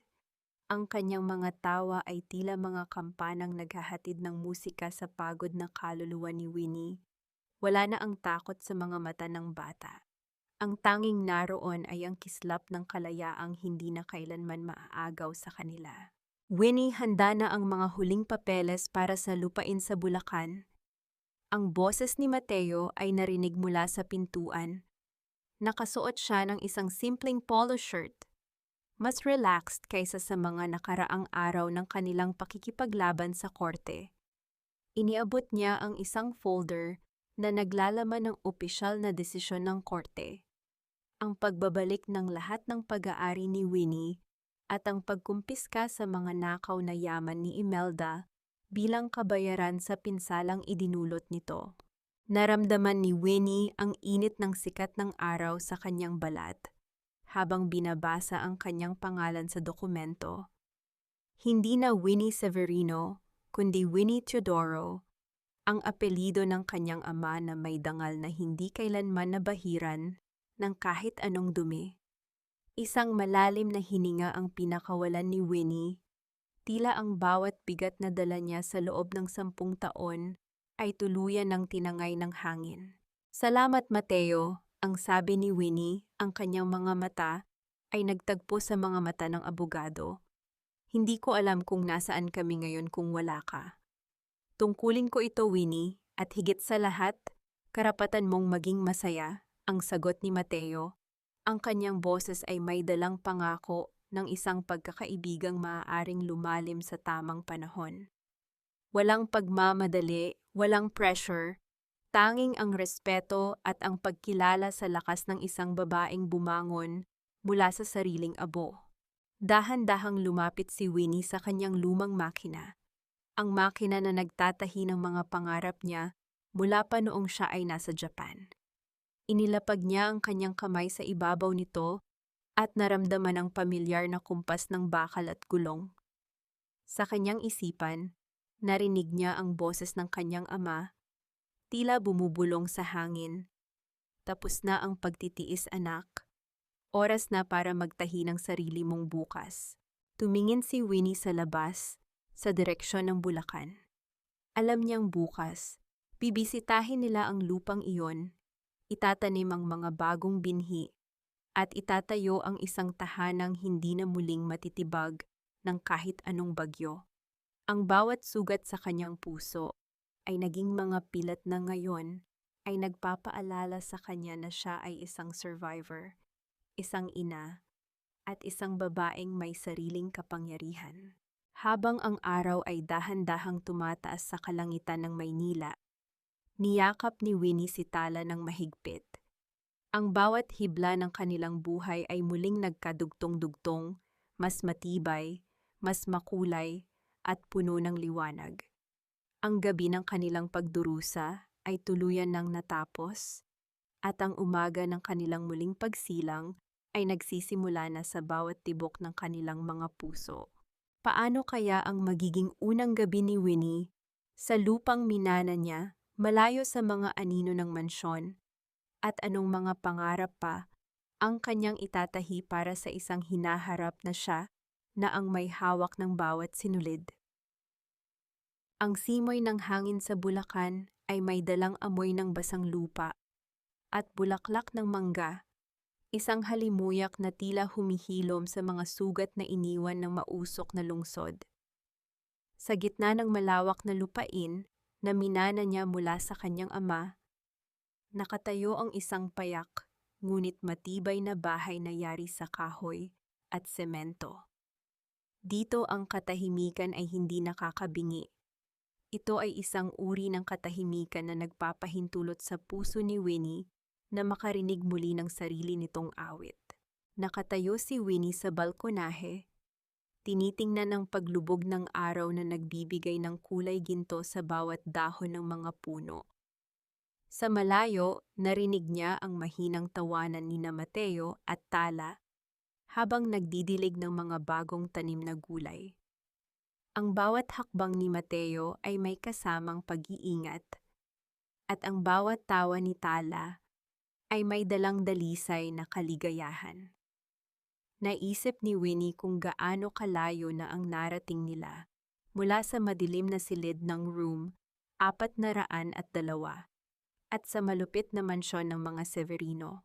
Ang kanyang mga tawa ay tila mga kampanang naghahatid ng musika sa pagod na kaluluwa ni Winnie. Wala na ang takot sa mga mata ng bata. Ang tanging naroon ay ang kislap ng kalayaang hindi na kailanman maaagaw sa kanila. Winnie, handa na ang mga huling papeles para sa lupain sa Bulacan. Ang boses ni Mateo ay narinig mula sa pintuan. Nakasuot siya ng isang simpleng polo shirt. Mas relaxed kaysa sa mga nakaraang araw ng kanilang pakikipaglaban sa korte. Iniabot niya ang isang folder na naglalaman ng opisyal na desisyon ng korte. Ang pagbabalik ng lahat ng pag-aari ni Winnie at ang pagkumpiska sa mga nakaw na yaman ni Imelda bilang kabayaran sa pinsalang idinulot nito. Naramdaman ni Winnie ang init ng sikat ng araw sa kanyang balat habang binabasa ang kanyang pangalan sa dokumento. Hindi na Winnie Severino, kundi Winnie Teodoro, ang apelyido ng kanyang ama na may dangal na hindi kailanman nabahiran ng kahit anong dumi. Isang malalim na hininga ang pinakawalan ni Winnie, tila ang bawat bigat na dala niya sa loob ng 10 taon ay tuluyan ng tinangay ng hangin. Salamat, Mateo, ang sabi ni Winnie, ang kanyang mga mata ay nagtagpo sa mga mata ng abogado. Hindi ko alam kung nasaan kami ngayon kung wala ka. Tungkulin ko ito, Winnie, at higit sa lahat, karapatan mong maging masaya, ang sagot ni Mateo. Ang kanyang boses ay may dalang pangako ng isang pagkakaibigang maaaring lumalim sa tamang panahon. Walang pagmamadali, walang pressure, tanging ang respeto at ang pagkilala sa lakas ng isang babaeng bumangon mula sa sariling abo. Dahan-dahang lumapit si Winnie sa kanyang lumang makina. Ang makina na nagtatahi ng mga pangarap niya mula pa noong siya ay nasa Japan. Inilapag niya ang kanyang kamay sa ibabaw nito at naramdaman ang pamilyar na kumpas ng bakal at gulong. Sa kanyang isipan, narinig niya ang boses ng kanyang ama, tila bumubulong sa hangin. Tapos na ang pagtitiis, anak. Oras na para magtahi ng sarili mong bukas. Tumingin si Winnie sa labas, sa direksyon ng Bulacan. Alam niyang bukas, bibisitahin nila ang lupang iyon, itatanim ang mga bagong binhi, at itatayo ang isang tahanang hindi na muling matitibag ng kahit anong bagyo. Ang bawat sugat sa kanyang puso ay naging mga pilat na ngayon ay nagpapaalala sa kanya na siya ay isang survivor, isang ina, at isang babaeng may sariling kapangyarihan. Habang ang araw ay dahan-dahang tumataas sa kalangitan ng Maynila, Niyakap ni Winnie si Tala ng mahigpit. Ang bawat hibla ng kanilang buhay ay muling nagkadugtong-dugtong, mas matibay, mas makulay, at puno ng liwanag. Ang gabi ng kanilang pagdurusa ay tuluyan ng natapos, at ang umaga ng kanilang muling pagsilang ay nagsisimula na sa bawat tibok ng kanilang mga puso. Paano kaya ang magiging unang gabi ni Winnie sa lupang minana niya, malayo sa mga anino ng mansyon, at anong mga pangarap pa ang kanyang itatahi para sa isang hinaharap na siya na ang may hawak ng bawat sinulid? Ang simoy ng hangin sa Bulacan ay may dalang amoy ng basang lupa at bulaklak ng mangga, isang halimuyak na tila humihilom sa mga sugat na iniwan ng mausok na lungsod. Sa gitna ng malawak na lupain na minana niya mula sa kanyang ama, nakatayo ang isang payak ngunit matibay na bahay na yari sa kahoy at semento. Dito ang katahimikan ay hindi nakakabingi. Ito ay isang uri ng katahimikan na nagpapahintulot sa puso ni Winnie na makarinig muli ng sarili nitong awit. Nakatayo si Winnie sa balkonahe, tinitingnan ang paglubog ng araw na nagbibigay ng kulay ginto sa bawat dahon ng mga puno. Sa malayo, narinig niya ang mahinang tawanan ni Mateo at Tala habang nagdidilig ng mga bagong tanim na gulay. Ang bawat hakbang ni Mateo ay may kasamang pag-iingat, at ang bawat tawa ni Tala ay may dalang dalisay na kaligayahan. Naisip ni Winnie kung gaano kalayo na ang narating nila mula sa madilim na silid ng room 402 at sa malupit na mansyon ng mga Severino.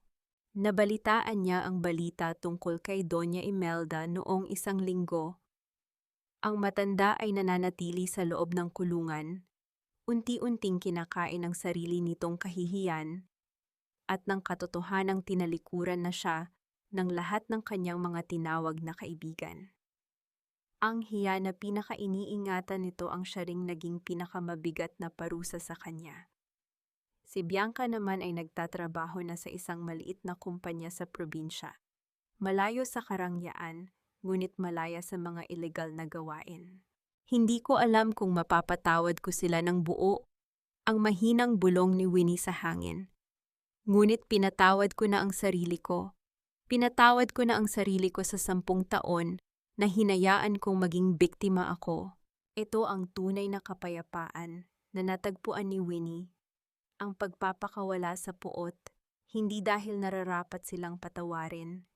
Nabalitaan niya ang balita tungkol kay Doña Imelda noong isang linggo. Ang matanda ay nananatili sa loob ng kulungan, unti-unting kinakain ang sarili nitong kahihiyan, at ng katotohanang tinalikuran na siya ng lahat ng kanyang mga tinawag na kaibigan. Ang hiya na pinakainiingatan nito ang siya ring naging pinakamabigat na parusa sa kanya. Si Bianca naman ay nagtatrabaho na sa isang maliit na kumpanya sa probinsya. Malayo sa karangyaan, ngunit malaya sa mga ilegal na gawain. Hindi ko alam kung mapapatawad ko sila ng buo, ang mahinang bulong ni Winnie sa hangin. Ngunit pinatawad ko na ang sarili ko. Pinatawad ko na ang sarili ko sa 10 taon na hinayaan kong maging biktima ako. Ito ang tunay na kapayapaan na natagpuan ni Winnie. Ang pagpapakawala sa puot, hindi dahil nararapat silang patawarin,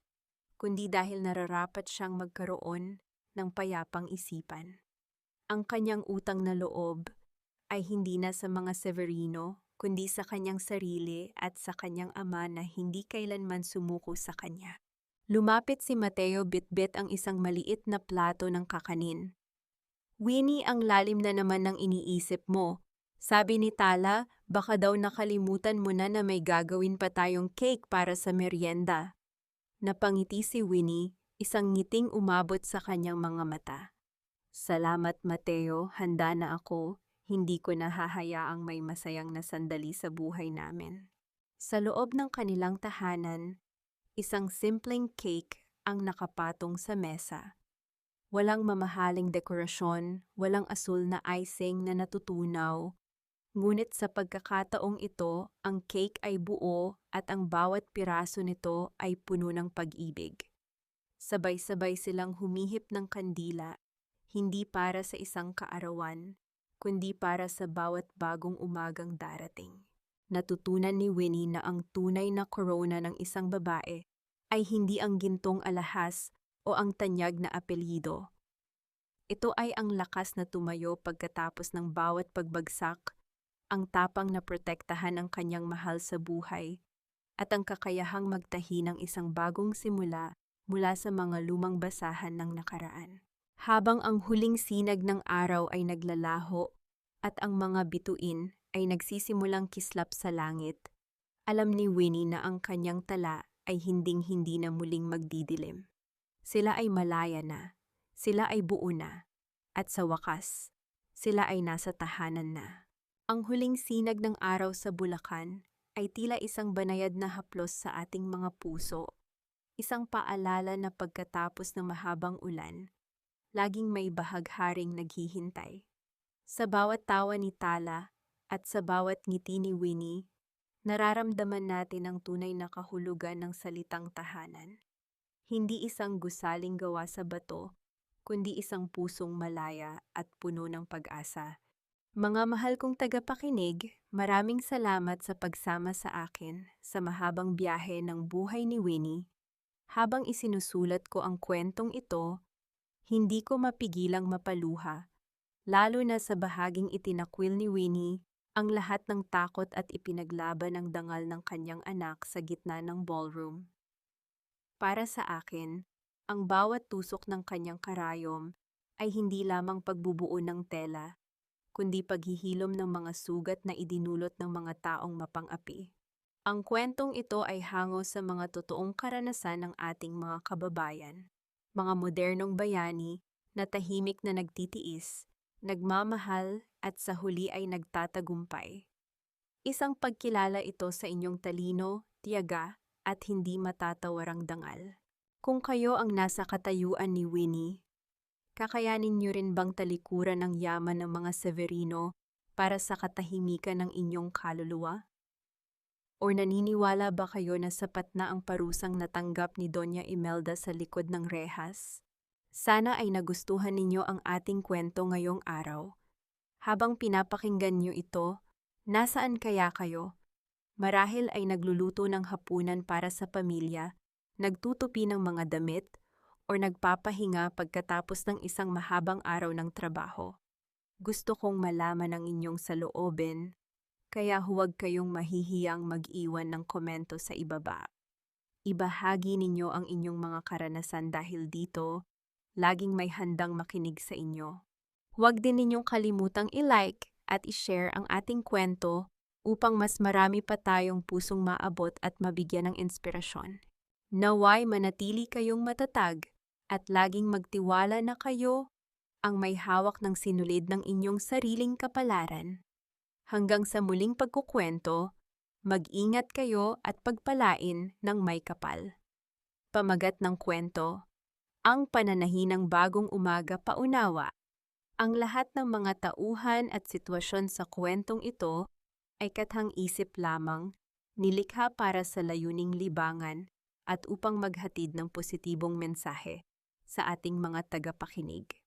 kundi dahil nararapat siyang magkaroon ng payapang isipan. Ang kanyang utang na loob ay hindi na sa mga Severino, kundi sa kanyang sarili at sa kanyang ama na hindi kailanman sumuko sa kanya. Lumapit si Mateo bitbit ang isang maliit na plato ng kakanin. Winnie, ang lalim na naman ng iniisip mo. Sabi ni Tala, baka daw nakalimutan mo na may gagawin pa tayong cake para sa merienda. Napangiti si Winnie, isang ngiting umabot sa kanyang mga mata. Salamat Mateo, handa na ako. Hindi ko nahahayaang may masayang na sandali sa buhay namin. Sa loob ng kanilang tahanan, isang simpleng cake ang nakapatong sa mesa. Walang mamahaling dekorasyon, walang asul na icing na natutunaw. Ngunit sa pagkakataong ito, ang cake ay buo at ang bawat piraso nito ay puno ng pag-ibig. Sabay-sabay silang humihip ng kandila, hindi para sa isang kaarawan, kundi para sa bawat bagong umagang darating. Natutunan ni Winnie na ang tunay na korona ng isang babae ay hindi ang gintong alahas o ang tanyag na apelyido. Ito ay ang lakas na tumayo pagkatapos ng bawat pagbagsak, ang tapang na protektahan ang kanyang mahal sa buhay, at ang kakayahang magtahi ng isang bagong simula mula sa mga lumang basahan ng nakaraan. Habang ang huling sinag ng araw ay naglalaho at ang mga bituin ay nagsisimulang kislap sa langit, alam ni Winnie na ang kanyang tala ay hinding-hindi na muling magdidilim. Sila ay malaya na, sila ay buo na, at sa wakas, sila ay nasa tahanan na. Ang huling sinag ng araw sa Bulacan ay tila isang banayad na haplos sa ating mga puso. Isang paalala na pagkatapos ng mahabang ulan, laging may bahagharing naghihintay. Sa bawat tawa ni Tala at sa bawat ngiti ni Winnie, nararamdaman natin ang tunay na kahulugan ng salitang tahanan. Hindi isang gusaling gawa sa bato, kundi isang pusong malaya at puno ng pag-asa. Mga mahal kong tagapakinig, maraming salamat sa pagsama sa akin sa mahabang biyahe ng buhay ni Winnie. Habang isinusulat ko ang kwentong ito, hindi ko mapigilang mapaluha, lalo na sa bahaging itinakwil ni Winnie ang lahat ng takot at ipinaglaban ng dangal ng kanyang anak sa gitna ng ballroom. Para sa akin, ang bawat tusok ng kanyang karayom ay hindi lamang pagbubuo ng tela, kundi paghihilom ng mga sugat na idinulot ng mga taong mapang-api. Ang kwentong ito ay hango sa mga totoong karanasan ng ating mga kababayan, mga modernong bayani na tahimik na nagtitiis, nagmamahal at sa huli ay nagtatagumpay. Isang pagkilala ito sa inyong talino, tiyaga at hindi matatawarang dangal. Kung kayo ang nasa katayuan ni Winnie, kakayanin niyo rin bang talikuran ang yaman ng mga Severino para sa katahimikan ng inyong kaluluwa? O naniniwala ba kayo na sapat na ang parusang natanggap ni Doña Imelda sa likod ng rehas? Sana ay nagustuhan ninyo ang ating kwento ngayong araw. Habang pinapakinggan niyo ito, nasaan kaya kayo? Marahil ay nagluluto ng hapunan para sa pamilya, nagtutupi ng mga damit, o nagpapahinga pagkatapos ng isang mahabang araw ng trabaho. Gusto kong malaman ang inyong saloobin, kaya huwag kayong mahihiyang mag-iwan ng komento sa ibaba. Ibahagi ninyo ang inyong mga karanasan dahil dito, laging may handang makinig sa inyo. Huwag din ninyong kalimutang i-like at i-share ang ating kwento upang mas marami pa tayong pusong maabot at mabigyan ng inspirasyon. Naway manatili kayong matatag at laging magtiwala na kayo ang may hawak ng sinulid ng inyong sariling kapalaran. Hanggang sa muling pagkukwento, mag-ingat kayo at pagpalain ng may kapal. Pamagat ng kwento, ang pananahinang bagong umaga paunawa. Ang lahat ng mga tauhan at sitwasyon sa kwentong ito ay kathang-isip lamang, nilikha para sa layuning libangan at upang maghatid ng positibong mensahe sa ating mga tagapakinig.